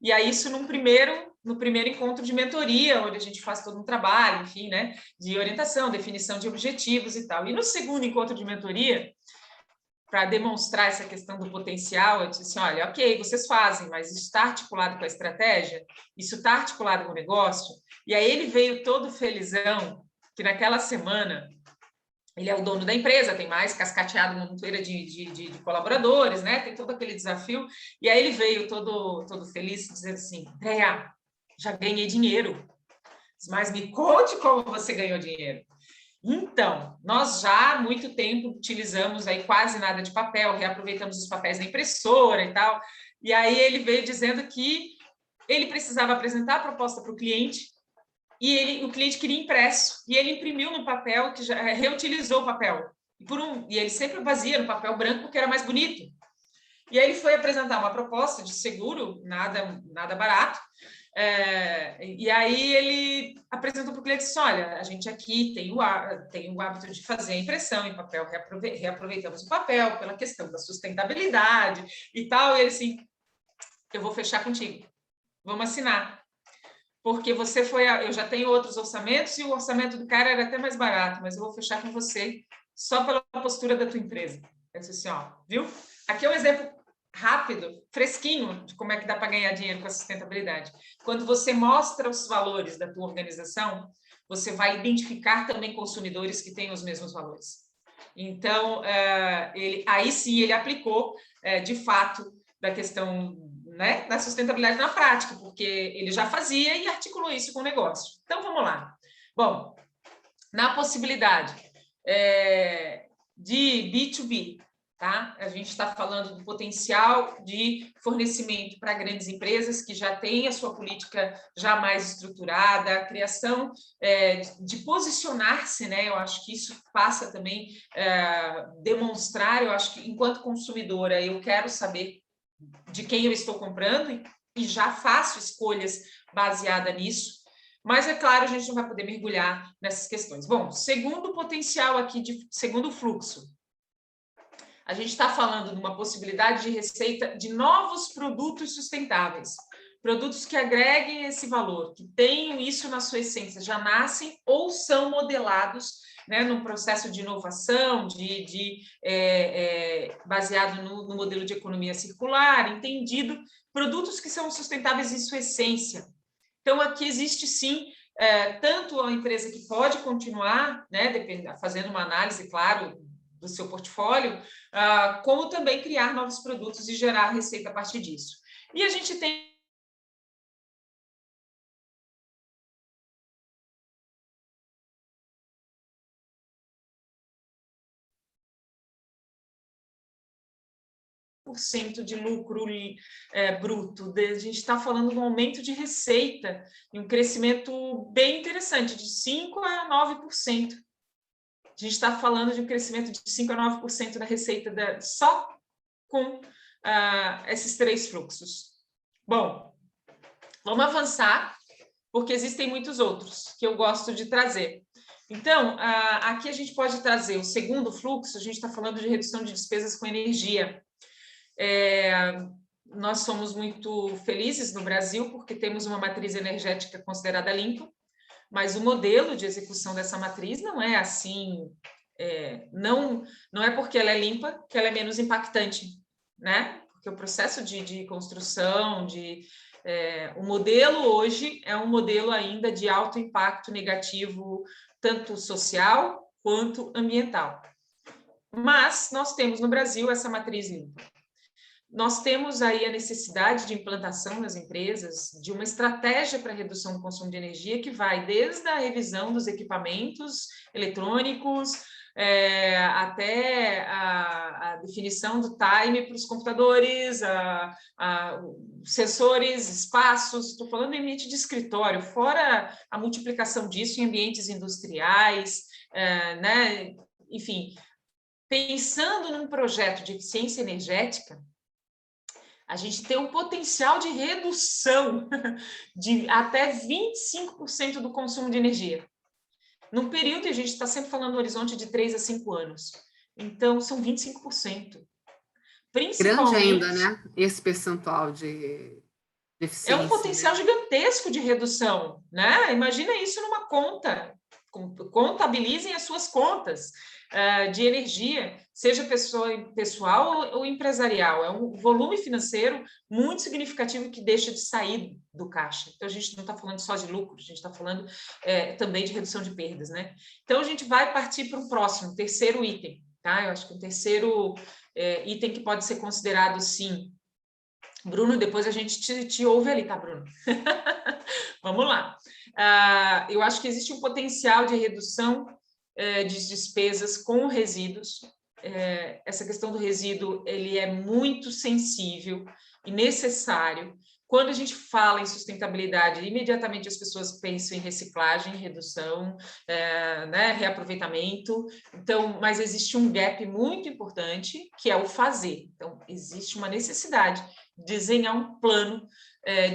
E aí isso no primeiro encontro de mentoria, onde a gente faz todo um trabalho, enfim, né, de orientação, definição de objetivos e tal. E no segundo encontro de mentoria, para demonstrar essa questão do potencial, eu disse assim, olha, ok, vocês fazem, mas isso está articulado com a estratégia? Isso está articulado com o negócio? E aí ele veio todo felizão, que naquela semana, ele é o dono da empresa, tem mais cascateado uma montoeira de colaboradores, né? Tem todo aquele desafio, e aí ele veio todo feliz, dizendo assim, Andréa, já ganhei dinheiro, mas me conte como você ganhou dinheiro. Então, nós já há muito tempo utilizamos aí quase nada de papel, reaproveitamos os papéis da impressora e tal, e aí ele veio dizendo que ele precisava apresentar a proposta para o cliente, e o cliente queria impresso, e ele imprimiu no papel, que já reutilizou o papel, e ele sempre fazia no papel branco porque era mais bonito. E aí ele foi apresentar uma proposta de seguro, nada barato, e aí ele apresentou para o cliente e disse, olha, a gente aqui tem o hábito de fazer a impressão em papel, reaproveitamos o papel pela questão da sustentabilidade e tal, e ele assim, eu vou fechar contigo, vamos assinar, porque eu já tenho outros orçamentos e o orçamento do cara era até mais barato, mas eu vou fechar com você só pela postura da tua empresa. Eu disse assim, ó, viu? Aqui é um exemplo rápido, fresquinho, de como é que dá para ganhar dinheiro com a sustentabilidade. Quando você mostra os valores da tua organização, você vai identificar também consumidores que têm os mesmos valores. Então, aí sim ele aplicou, de fato, da questão, né, da sustentabilidade na prática, porque ele já fazia e articulou isso com o negócio. Então, vamos lá. Bom, na possibilidade de B2B, tá? A gente está falando do potencial de fornecimento para grandes empresas que já têm a sua política já mais estruturada, a criação de posicionar-se, né? Eu acho que isso passa também demonstrar, eu acho que enquanto consumidora eu quero saber de quem eu estou comprando e já faço escolhas baseadas nisso. Mas, é claro, a gente não vai poder mergulhar nessas questões. Bom, segundo potencial aqui, segundo fluxo, a gente está falando de uma possibilidade de receita de novos produtos sustentáveis, produtos que agreguem esse valor, que tenham isso na sua essência, já nascem ou são modelados, né, num processo de inovação, baseado no modelo de economia circular, entendido, produtos que são sustentáveis em sua essência. Então, aqui existe, sim, tanto a empresa que pode continuar, né, fazendo uma análise, claro, do seu portfólio, como também criar novos produtos e gerar receita a partir disso. E a gente tem de lucro bruto, a gente está falando de um aumento de receita e um crescimento bem interessante, de 5% a 9%. A gente está falando de um crescimento de 5% a 9% da receita só com esses três fluxos. Bom, vamos avançar, porque existem muitos outros que eu gosto de trazer. Então, aqui a gente pode trazer o segundo fluxo, a gente está falando de redução de despesas com energia. Nós somos muito felizes no Brasil porque temos uma matriz energética considerada limpa, mas o modelo de execução dessa matriz não é assim, não é porque ela é limpa que ela é menos impactante, né? Porque o processo de construção, o modelo hoje é um modelo ainda de alto impacto negativo, tanto social quanto ambiental. Mas nós temos no Brasil essa matriz limpa. Nós temos aí a necessidade de implantação nas empresas de uma estratégia para redução do consumo de energia que vai desde a revisão dos equipamentos eletrônicos até a definição do time para os computadores, sensores, espaços, estou falando em ambiente de escritório, fora a multiplicação disso em ambientes industriais, né? Enfim, pensando num projeto de eficiência energética, a gente tem um potencial de redução de até 25% do consumo de energia. Num período, a gente está sempre falando no horizonte de 3 a 5 anos. Então, são 25%. Principalmente, grande ainda, né? Esse percentual de eficiência. É um potencial gigantesco de redução, né? Imagina isso numa conta. Contabilizem as suas contas de energia, seja pessoal ou empresarial. É um volume financeiro muito significativo que deixa de sair do caixa. Então, a gente não está falando só de lucro, a gente está falando também de redução de perdas, né? Então, a gente vai partir para um próximo, terceiro item, tá? Eu acho que o terceiro item que pode ser considerado, sim. Bruno, depois a gente te ouve ali, tá, Bruno? Vamos lá. Eu acho que existe um potencial de redução de despesas com resíduos. Essa questão do resíduo, ele é muito sensível e necessário. Quando a gente fala em sustentabilidade, imediatamente as pessoas pensam em reciclagem, redução, né, reaproveitamento. Então, mas existe um gap muito importante, que é o fazer. Então, existe uma necessidade de desenhar um plano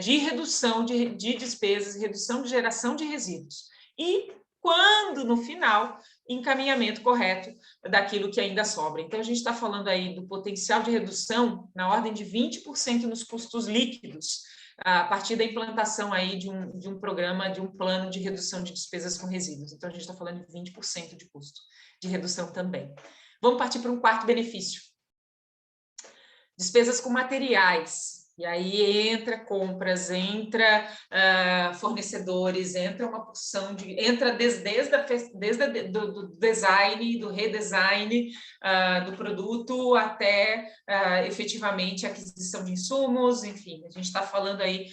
de redução de despesas, redução de geração de resíduos. E quando, no final, encaminhamento correto daquilo que ainda sobra. Então, a gente está falando aí do potencial de redução na ordem de 20% nos custos líquidos, a partir da implantação aí de um programa, de um plano de redução de despesas com resíduos. Então, a gente está falando de 20% de custo de redução também. Vamos partir para um quarto benefício. Despesas com materiais. E aí entra compras, entra fornecedores, entra uma porção de... Entra desde do design, do redesign do produto até efetivamente a aquisição de insumos, enfim. A gente está falando aí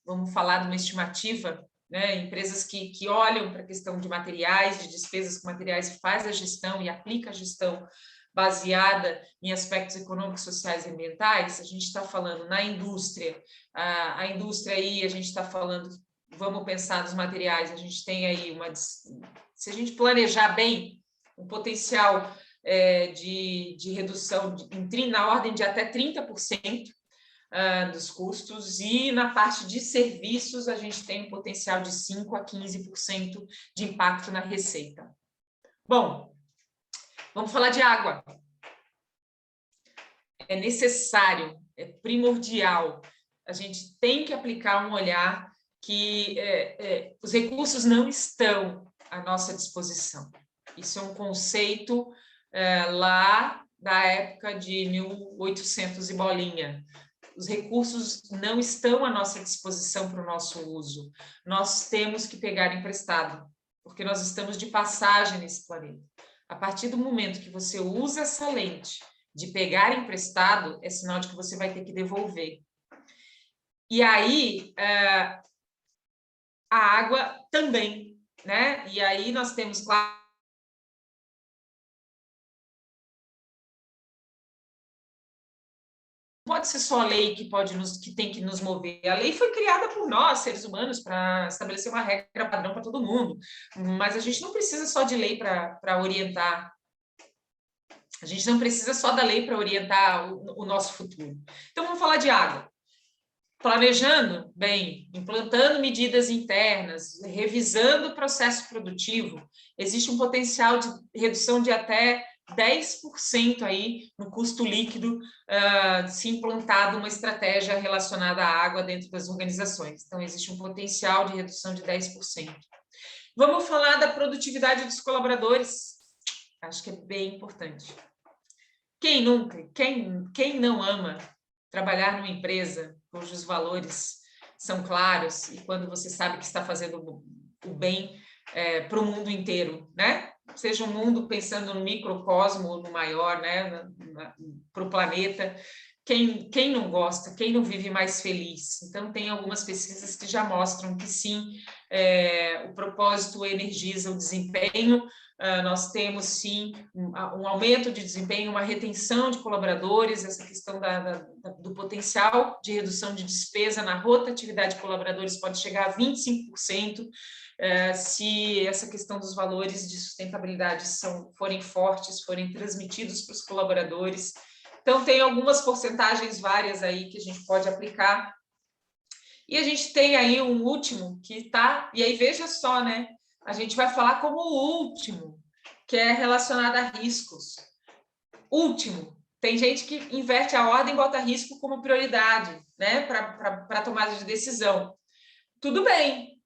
vamos falar de uma estimativa, né? Empresas que olham para a questão de materiais, de despesas com materiais, e faz a gestão e aplica a gestão baseada em aspectos econômicos, sociais e ambientais. A gente está falando na indústria, a indústria aí, a gente está falando, vamos pensar nos materiais, a gente tem aí se a gente planejar bem, um potencial de redução na ordem de até 30% dos custos, e na parte de serviços a gente tem um potencial de 5% a 15% de impacto na receita. Bom, vamos falar de água. É necessário, é primordial. A gente tem que aplicar um olhar que os recursos não estão à nossa disposição. Isso é um conceito lá da época de 1800 e bolinha. Os recursos não estão à nossa disposição para o nosso uso. Nós temos que pegar emprestado, porque nós estamos de passagem nesse planeta. A partir do momento que você usa essa lente de pegar emprestado, é sinal de que você vai ter que devolver. E aí, a água também, né? E aí nós temos, claro, pode ser só a lei que tem que nos mover. A lei foi criada por nós, seres humanos, para estabelecer uma regra padrão para todo mundo. Mas a gente não precisa só de lei para orientar. A gente não precisa só da lei para orientar o nosso futuro. Então, vamos falar de água. Planejando bem, implantando medidas internas, revisando o processo produtivo, existe um potencial de redução de até 10% aí no custo líquido se implantado uma estratégia relacionada à água dentro das organizações. Então, existe um potencial de redução de 10%. Vamos falar da produtividade dos colaboradores. Acho que é bem importante. Quem não ama trabalhar numa empresa cujos valores são claros e quando você sabe que está fazendo o bem para o mundo inteiro, né? seja um mundo pensando no microcosmo, no maior, né, para o planeta. Quem não gosta, quem não vive mais feliz? Então, tem algumas pesquisas que já mostram que sim, o propósito energiza o desempenho. Nós temos sim um aumento de desempenho, uma retenção de colaboradores, essa questão do potencial de redução de despesa na rotatividade de colaboradores pode chegar a 25%. Se essa questão dos valores de sustentabilidade forem fortes, forem transmitidos para os colaboradores. Então, tem algumas porcentagens várias aí que a gente pode aplicar. E a gente tem aí um último que está... E aí, veja só, né? A gente vai falar como o último, que é relacionado a riscos. Último. Tem gente que inverte a ordem e bota risco como prioridade, né? Para tomada de decisão. Tudo bem.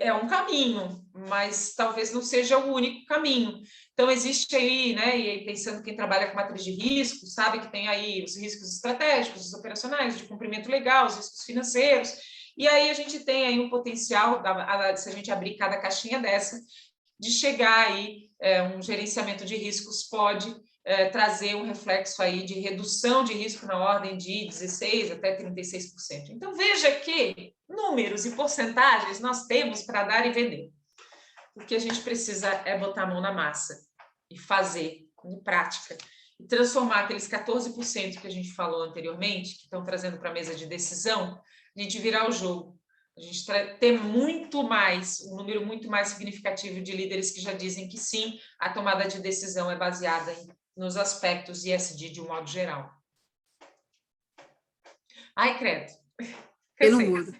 É um caminho, mas talvez não seja o único caminho. Então, existe aí, né, e aí pensando quem trabalha com matriz de risco, sabe que tem aí os riscos estratégicos, os operacionais, de cumprimento legal, os riscos financeiros, e aí a gente tem aí um potencial, se a gente abrir cada caixinha dessa, de chegar aí, um gerenciamento de riscos pode trazer um reflexo aí de redução de risco na ordem de 16% até 36%. Então, veja que números e porcentagens nós temos para dar e vender. O que a gente precisa é botar a mão na massa e fazer em prática. E transformar aqueles 14% que a gente falou anteriormente, que estão trazendo para a mesa de decisão, a gente virar o jogo. A gente ter muito mais, um número muito mais significativo de líderes que já dizem que sim, a tomada de decisão é baseada nos aspectos ESG de um modo geral. Ai, credo. Eu não mudo.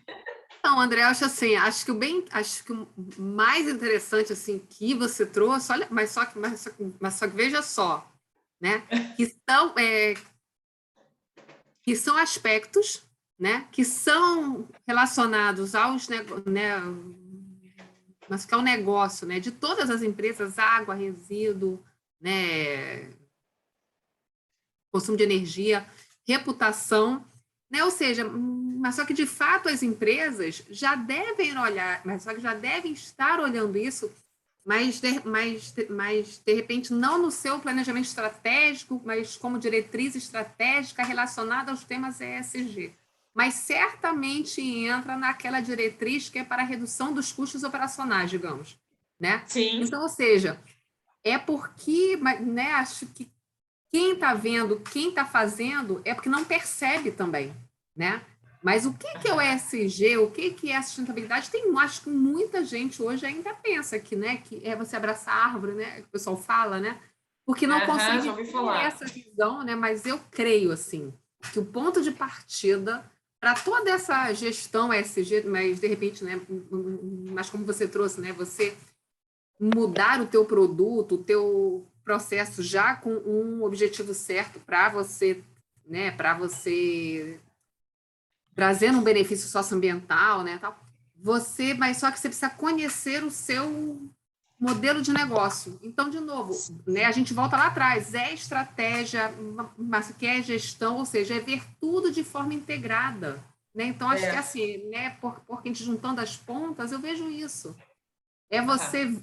Não, André, acho que o mais interessante assim que você trouxe, olha, mas só que veja só, né? Que são aspectos, né? Que são relacionados aos mas que é um negócio, né? De todas as empresas, água, resíduo, né? Consumo de energia, reputação, né? Ou seja, mas só que de fato as empresas já devem olhar, mas só que já devem estar olhando isso, mas de repente não no seu planejamento estratégico, mas como diretriz estratégica relacionada aos temas ESG. Mas certamente entra naquela diretriz que é para a redução dos custos operacionais, digamos, né? Sim. Então, ou seja, é porque, né, acho que quem está vendo, quem está fazendo, é porque não percebe também, né? Mas o que é o ESG, o que é a sustentabilidade? Acho que muita gente hoje ainda pensa que, né, que é você abraçar a árvore, né? Que o pessoal fala, né? Porque não consegue ter essa visão, né? Mas eu creio, assim, que o ponto de partida para toda essa gestão ESG, mas de repente, né? Mas como você trouxe, né? Você mudar o teu produto, o teu processo já com um objetivo certo para você, né? Para você trazendo um benefício socioambiental, né? Tal. Mas só que você precisa conhecer o seu modelo de negócio. Então, de novo, né, a gente volta lá atrás, é estratégia, mas que é gestão, ou seja, é ver tudo de forma integrada. Né? Então, acho que assim, né, porque a gente juntando as pontas, eu vejo isso.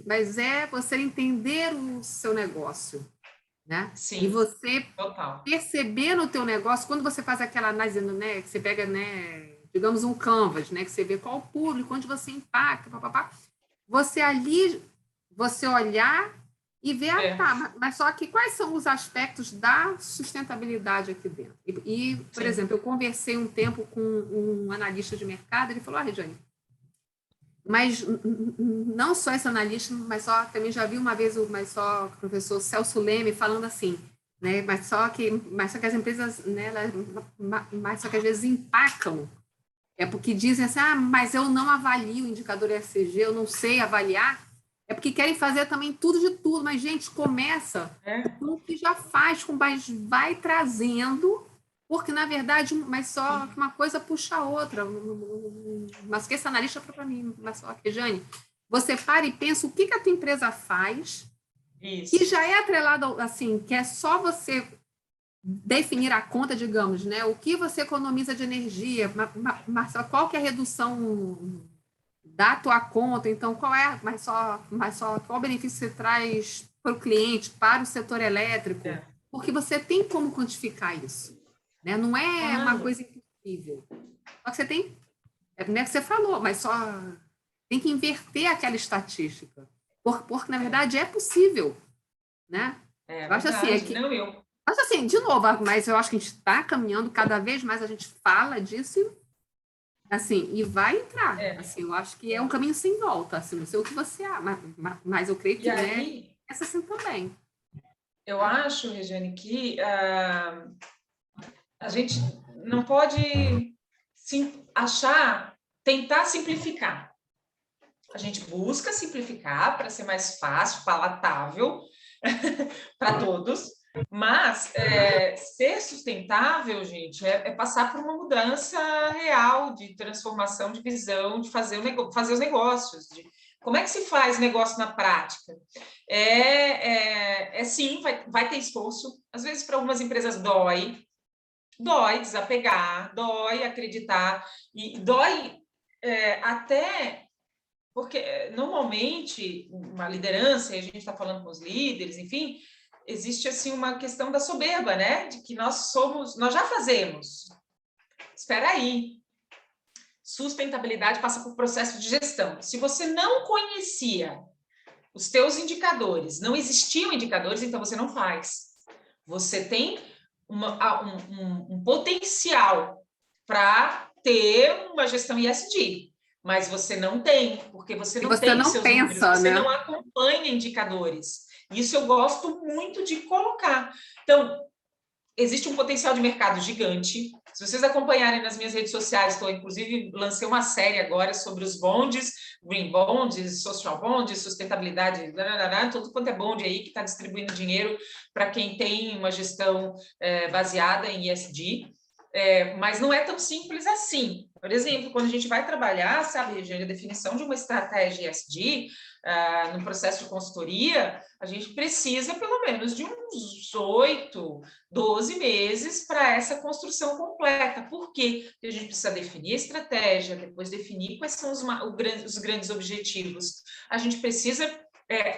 Mas é você entender o seu negócio. Né? Sim, e você total. Perceber no teu negócio, quando você faz aquela análise, né, que você pega, né, digamos, um canvas, né, que você vê qual o público, onde você impacta, você olhar e ver, mas só que quais são os aspectos da sustentabilidade aqui dentro? E por exemplo, eu conversei um tempo com um analista de mercado, ele falou, Regiane, mas não só esse analista, mas só também já vi uma vez o professor Celso Leme falando assim, né? Mas só que as empresas, né? Mas só que às vezes empacam, porque dizem assim, mas eu não avalio o indicador ESG, eu não sei avaliar, é porque querem fazer também tudo de tudo, mas gente começa com o que já faz, mas vai trazendo. Porque, na verdade, mas só que uma coisa puxa a outra. Mas que esse analista para mim, mas só que, Jane, você para e pensa o que a tua empresa faz, que já é atrelado, assim, que é só você definir a conta, digamos, né? O que você economiza de energia, mas qual que é a redução da tua conta, então qual é, mas só qual benefício você traz para o cliente, para o setor elétrico, porque você tem como quantificar isso, né? Não é uma coisa impossível. Só que você tem, né, que você falou, mas só tem que inverter aquela estatística, porque na verdade é possível, né? Eu acho assim, acho assim, de novo, mas eu acho que a gente está caminhando, cada vez mais a gente fala disso assim, e vai entrar. Assim, eu acho que é um caminho sem volta, assim, não sei o que você acha, mas eu creio que essa sim também. Eu acho, Regiane, que a gente não pode tentar simplificar. A gente busca simplificar para ser mais fácil, palatável para todos, mas ser sustentável, gente, é passar por uma mudança real de transformação de visão, de fazer os negócios, como é que se faz negócio na prática? Sim, vai ter esforço, às vezes para algumas empresas dói desapegar, dói acreditar, e dói até porque, normalmente, uma liderança, e a gente está falando com os líderes, enfim, existe, assim, uma questão da soberba, né? De que nós já fazemos. Espera aí. Sustentabilidade passa por processo de gestão. Se você não conhecia os teus indicadores, não existiam indicadores, então você não faz. Você tem um potencial para ter uma gestão ESG, mas você não tem, porque você não tem seus números, você não acompanha indicadores. Isso eu gosto muito de colocar. Então, existe um potencial de mercado gigante. Se vocês acompanharem nas minhas redes sociais, inclusive, lancei uma série agora sobre os bondes, green bonds, social bonds, sustentabilidade, tudo quanto é bonde aí que está distribuindo dinheiro para quem tem uma gestão baseada em ESG. Mas não é tão simples assim. Por exemplo, quando a gente vai trabalhar, sabe, a definição de uma estratégia ESG, no processo de consultoria, a gente precisa pelo menos de uns 8, 12 meses para essa construção completa. Por quê? Porque a gente precisa definir a estratégia, depois definir quais são os grandes objetivos. A gente precisa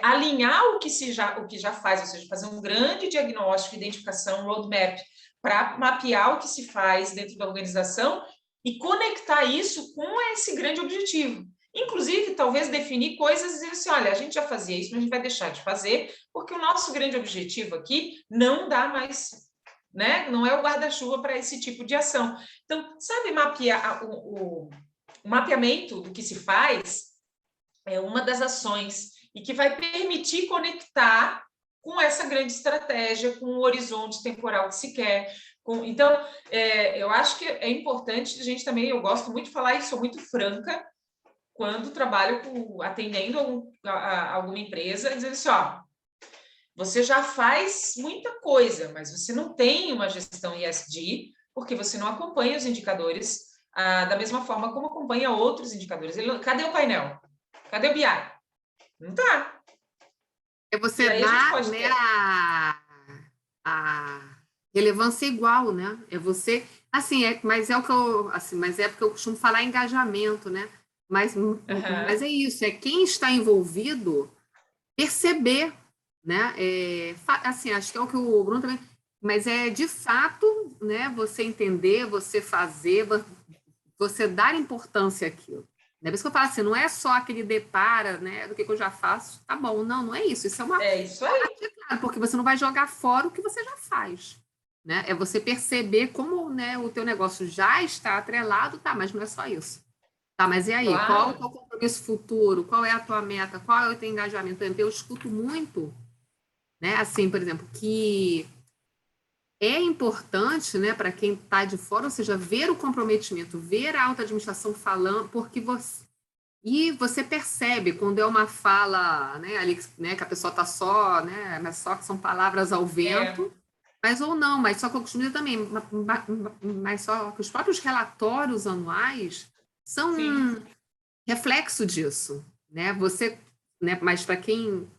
alinhar o que já faz, ou seja, fazer um grande diagnóstico, identificação, roadmap, para mapear o que se faz dentro da organização e conectar isso com esse grande objetivo. Inclusive, talvez definir coisas e dizer assim, olha, a gente já fazia isso, mas a gente vai deixar de fazer, porque o nosso grande objetivo aqui não dá mais, né? Não é o guarda-chuva para esse tipo de ação. Então, sabe, mapear o mapeamento do que se faz é uma das ações e que vai permitir conectar com essa grande estratégia, com o horizonte temporal que se quer. Então, eu acho que é importante a gente também, eu gosto muito de falar e sou muito franca quando trabalho atendendo alguma empresa, dizendo assim, você já faz muita coisa, mas você não tem uma gestão ESG, porque você não acompanha os indicadores da mesma forma como acompanha outros indicadores. Cadê o painel? Cadê o BI? Não está. É você dar, né, a relevância igual, né? É você, assim, mas é o que eu, assim, mas é porque eu costumo falar engajamento, né? Mas é isso, é quem está envolvido perceber, né? Assim, acho que é o que o Bruno também, mas é de fato, né? Você entender, você fazer, você dar importância àquilo. É por isso que eu falo assim, não é só aquele depara, né, do que eu já faço, tá bom, não é isso, isso é uma... É isso aí. Porque você não vai jogar fora o que você já faz, né, é você perceber como, né, o teu negócio já está atrelado, tá, mas não é só isso. Tá, mas e aí, claro. Qual é o teu compromisso futuro, qual é a tua meta, qual é o teu engajamento? Eu escuto muito, né, assim, por exemplo, que é importante, né, para quem está de fora, ou seja, ver o comprometimento, ver a alta administração falando, porque você percebe quando é uma fala, né, ali, né, que a pessoa está só, né, mas só que são palavras ao vento, mas ou não, mas só que eu costumo dizer também, mas só que os próprios relatórios anuais são um reflexo disso, né? Você, né, mas para quem,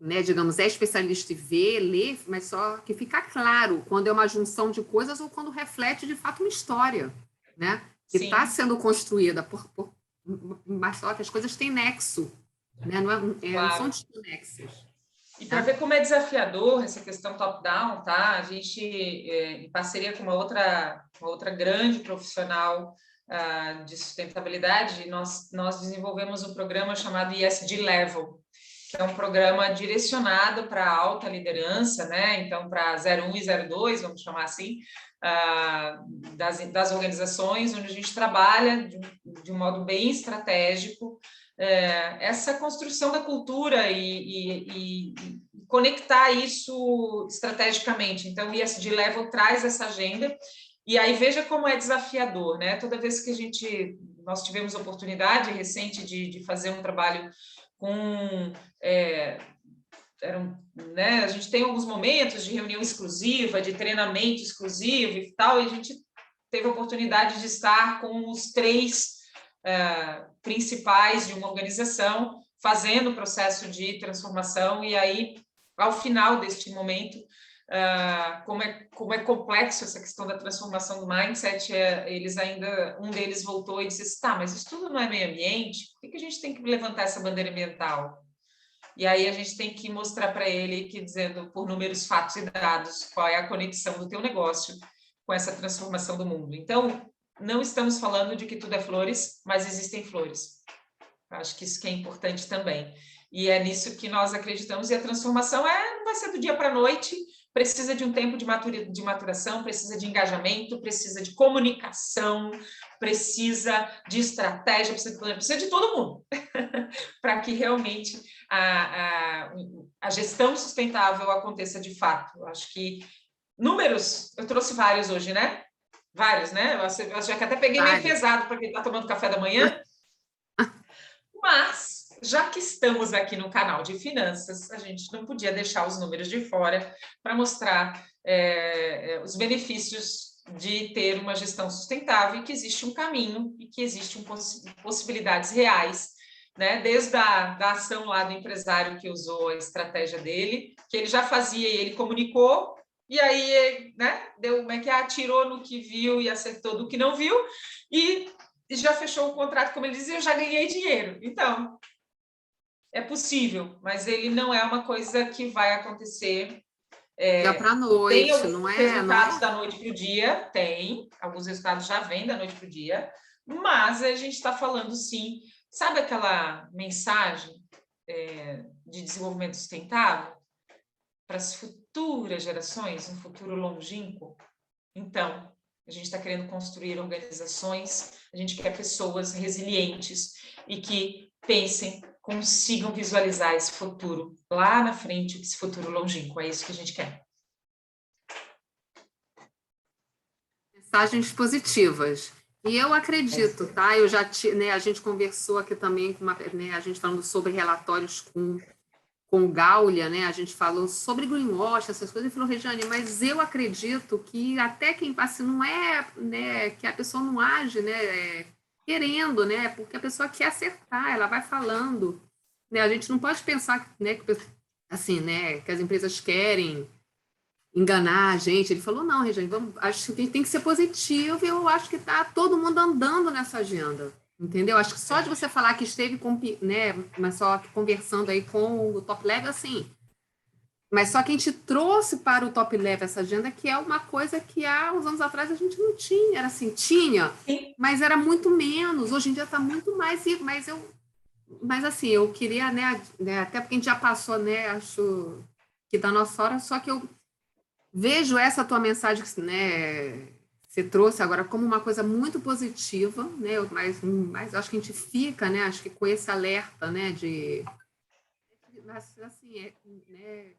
né, digamos, é especialista e lê, mas só que fica claro quando é uma junção de coisas ou quando reflete de fato uma história, né, que está sendo construída mas só que as coisas têm nexo, né? Não são desconexas. E para ver como é desafiador essa questão top-down, tá? A gente, em parceria com uma outra grande profissional de sustentabilidade, nós desenvolvemos um programa chamado ESG Level, que é um programa direcionado para a alta liderança, né? Então, para 01 e 02, vamos chamar assim, das organizações, onde a gente trabalha de um modo bem estratégico essa construção da cultura e conectar isso estrategicamente. Então, o ESG Level traz essa agenda, e aí veja como é desafiador, né? Toda vez que nós tivemos a oportunidade recente de fazer um trabalho com... né, a gente tem alguns momentos de reunião exclusiva, de treinamento exclusivo e tal, e a gente teve a oportunidade de estar com os 3 principais de uma organização, fazendo o processo de transformação, e aí, ao final deste momento, como é complexo essa questão da transformação do mindset, um deles voltou e disse, tá, mas isso tudo não é meio ambiente? Por que a gente tem que levantar essa bandeira ambiental? E aí a gente tem que mostrar para ele, que dizendo por números, fatos e dados, qual é a conexão do teu negócio com essa transformação do mundo. Então, não estamos falando de que tudo é flores, mas existem flores. Acho que isso que é importante também. E é nisso que nós acreditamos, e a transformação não vai ser do dia para a noite, precisa de um tempo de maturação, precisa de engajamento, precisa de comunicação, precisa de estratégia, precisa de todo mundo, para que realmente a gestão sustentável aconteça de fato. Acho que números, eu trouxe vários hoje, né? Vários, né? Eu já que até peguei meio pesado para quem está tomando café da manhã. Mas, já que estamos aqui no canal de finanças, a gente não podia deixar os números de fora para mostrar os benefícios de ter uma gestão sustentável, e que existe um caminho e que existem possibilidades reais, né? Desde a ação lá do empresário que usou a estratégia dele, que ele já fazia e ele comunicou, e aí, né, atirou no que viu e acertou do que não viu, e já fechou o contrato, como ele dizia, eu já ganhei dinheiro. Então, é possível, mas ele não é uma coisa que vai acontecer. Já para a noite, tem alguns não é? resultados da noite para o dia, alguns resultados já vêm da noite para o dia, mas a gente está falando, sim, sabe aquela mensagem de desenvolvimento sustentável para as futuras gerações, um futuro longínquo? Então, a gente está querendo construir organizações, a gente quer pessoas resilientes e que pensem, consigam visualizar esse futuro lá na frente, esse futuro longínquo. É isso que a gente quer. Mensagens positivas. E eu acredito, tá? Eu já, né, a gente conversou aqui também com a gente falando sobre relatórios com o Gaulia, né? A gente falou sobre greenwash, essas coisas, e falou, Regiane, mas eu acredito que até quem passa não é, né, que a pessoa não age, né, querendo, né, porque a pessoa quer acertar, ela vai falando, né? A gente não pode pensar, né, que, assim, né, que as empresas querem enganar a gente. Ele falou, não, Regiane, acho que tem que ser positivo, e eu acho que está todo mundo andando nessa agenda. Entendeu? Acho que só de você falar que esteve né, mas só conversando aí com o top level, assim, mas só que a gente trouxe para o top level essa agenda, que é uma coisa que há uns anos atrás a gente não tinha, era assim, tinha, mas era muito menos, hoje em dia está muito mais, mas assim, eu queria, né, até porque a gente já passou, né, acho que da nossa hora, só que eu vejo essa tua mensagem, né, você trouxe agora como uma coisa muito positiva, né? Mas acho que a gente fica, né? Acho que com esse alerta, né? Assim, né?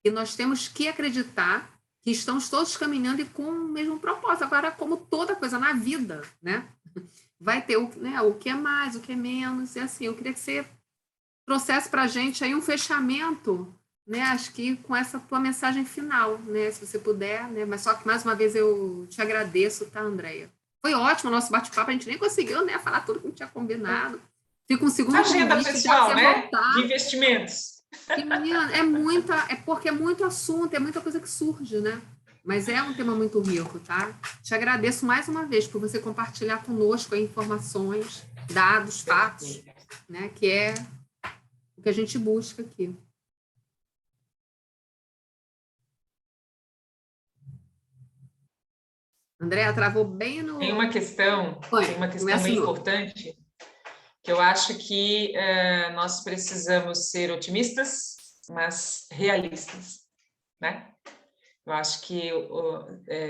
E nós temos que acreditar que estamos todos caminhando e com o mesmo propósito. Agora, como toda coisa na vida, né? Vai ter o que é mais, o que é menos, e assim, eu queria que você trouxesse para a gente aí um fechamento, né, acho que com essa tua mensagem final, né, se você puder, né, mas só que mais uma vez eu te agradeço, tá, Andréia? Foi ótimo o nosso bate-papo, a gente nem conseguiu, né, falar tudo que a gente tinha combinado. Fica um segundo agenda convite, pessoal, né, voltar. de investimentos. E, menina, porque é muito assunto, é muita coisa que surge, né, mas é um tema muito rico, tá? Te agradeço mais uma vez por você compartilhar conosco aí informações, dados, fatos, né? Que é o que a gente busca aqui. Andréa, travou bem no... Tem uma questão bem importante, que eu acho que nós precisamos ser otimistas, mas realistas, né? Eu acho que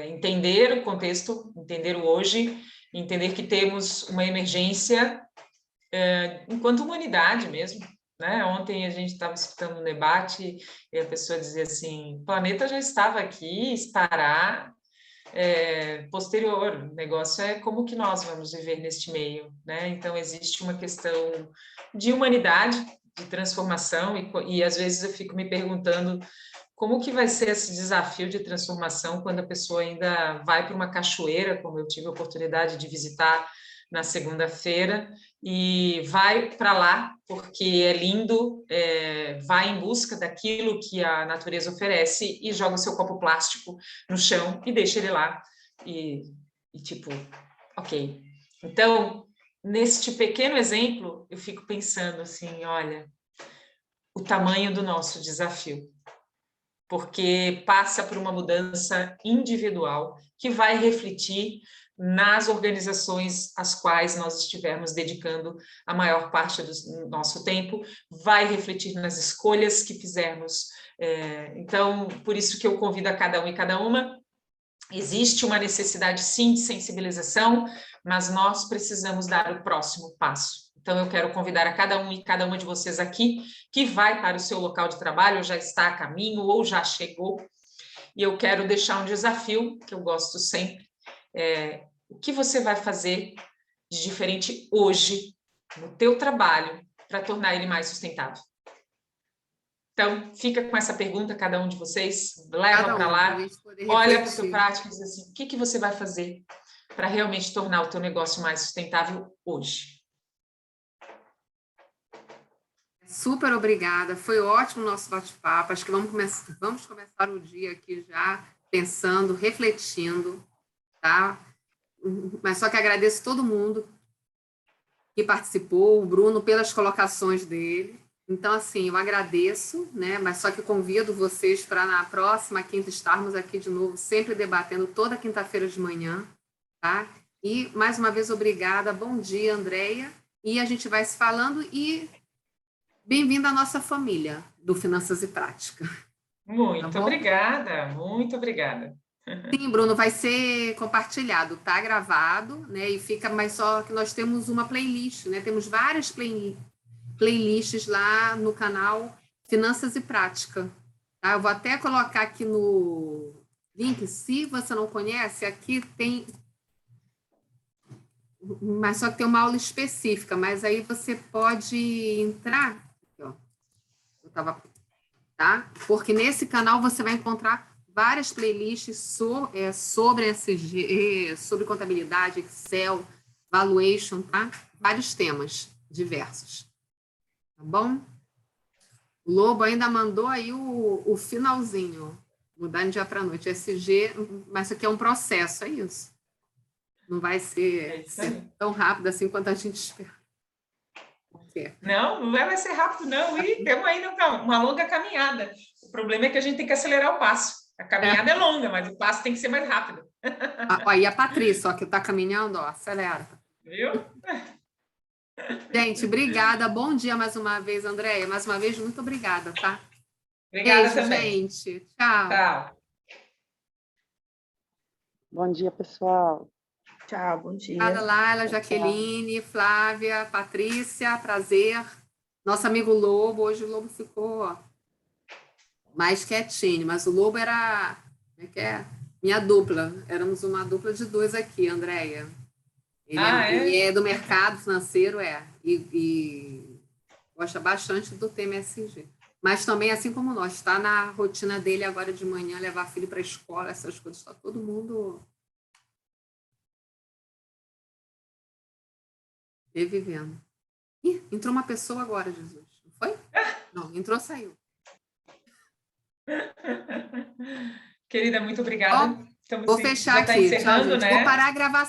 entender o contexto, entender o hoje, entender que temos uma emergência enquanto humanidade mesmo, né? Ontem a gente estava escutando um debate e a pessoa dizia assim, o planeta já estava aqui, estará posterior, o negócio é como que nós vamos viver neste meio, né? Então, existe uma questão de humanidade, de transformação, e às vezes eu fico me perguntando como que vai ser esse desafio de transformação quando a pessoa ainda vai para uma cachoeira, como eu tive a oportunidade de visitar na segunda-feira, e vai para lá porque é lindo, vai em busca daquilo que a natureza oferece e joga o seu copo plástico no chão e deixa ele lá e tipo, ok. Então, neste pequeno exemplo, eu fico pensando assim, olha, o tamanho do nosso desafio, porque passa por uma mudança individual que vai refletir nas organizações às quais nós estivermos dedicando a maior parte do nosso tempo, vai refletir nas escolhas que fizermos. Então, por isso que eu convido a cada um e cada uma. Existe uma necessidade, sim, de sensibilização, mas nós precisamos dar o próximo passo. Então, eu quero convidar a cada um e cada uma de vocês aqui que vai para o seu local de trabalho, ou já está a caminho, ou já chegou, e eu quero deixar um desafio, que eu gosto sempre, o que você vai fazer de diferente hoje no teu trabalho para tornar ele mais sustentável? Então, fica com essa pergunta, cada um de vocês, leva para lá, olha para o teu prático e diz assim, o que você vai fazer para realmente tornar o teu negócio mais sustentável hoje? Super obrigada, foi ótimo o nosso bate-papo, acho que vamos começar o dia aqui já pensando, refletindo, tá? Mas só que agradeço todo mundo que participou, o Bruno pelas colocações dele. Então, assim, eu agradeço, né? Mas só que convido vocês para na próxima quinta estarmos aqui de novo, sempre debatendo toda quinta-feira de manhã, tá? E, mais uma vez, obrigada. Bom dia, Andréia. E a gente vai se falando e bem-vinda à nossa família do Finanças e Prática. Muito obrigada, muito obrigada. Sim, Bruno, vai ser compartilhado, tá gravado, né? E fica, mas só que nós temos uma playlist, né? Temos várias playlists lá no canal Finanças e Prática. Tá? Eu vou até colocar aqui no link, se você não conhece, aqui tem, mas só que tem uma aula específica, mas aí você pode entrar, aqui, ó. Tá? Porque nesse canal você vai encontrar várias playlists sobre SG, sobre contabilidade, Excel, valuation, tá? Vários temas diversos. Tá bom? O Lobo ainda mandou aí o finalzinho, mudar de dia para noite. SG, mas isso aqui é um processo, é isso. Não vai ser tão rápido assim quanto a gente espera. Não vai ser rápido, não. E temos ainda uma longa caminhada. O problema é que a gente tem que acelerar o passo. A caminhada é longa, mas o passo tem que ser mais rápido. E a Patrícia, ó, que está caminhando, ó, acelera. Viu? Gente, obrigada. Bom dia mais uma vez, Andréia. Mais uma vez, muito obrigada, tá? Obrigada Beijo, também. gente. Tchau. Tchau. Bom dia, pessoal. Tchau, bom dia. Obrigada, Laila, Jaqueline, Flávia, Patrícia, prazer. Nosso amigo Lobo, hoje o Lobo ficou mais quietinho, mas o Lobo era minha dupla. Éramos uma dupla de dois aqui, Andréia. Ele é do mercado financeiro, e gosta bastante do tema ESG. Mas também, assim como nós, está na rotina dele agora de manhã, levar filho para a escola, essas coisas, está todo mundo revivendo. Ih, entrou uma pessoa agora, Jesus. Não foi? Não, entrou, saiu. Querida, muito obrigada. Vou fechar aqui. Tchau, gente. Vou parar a gravação.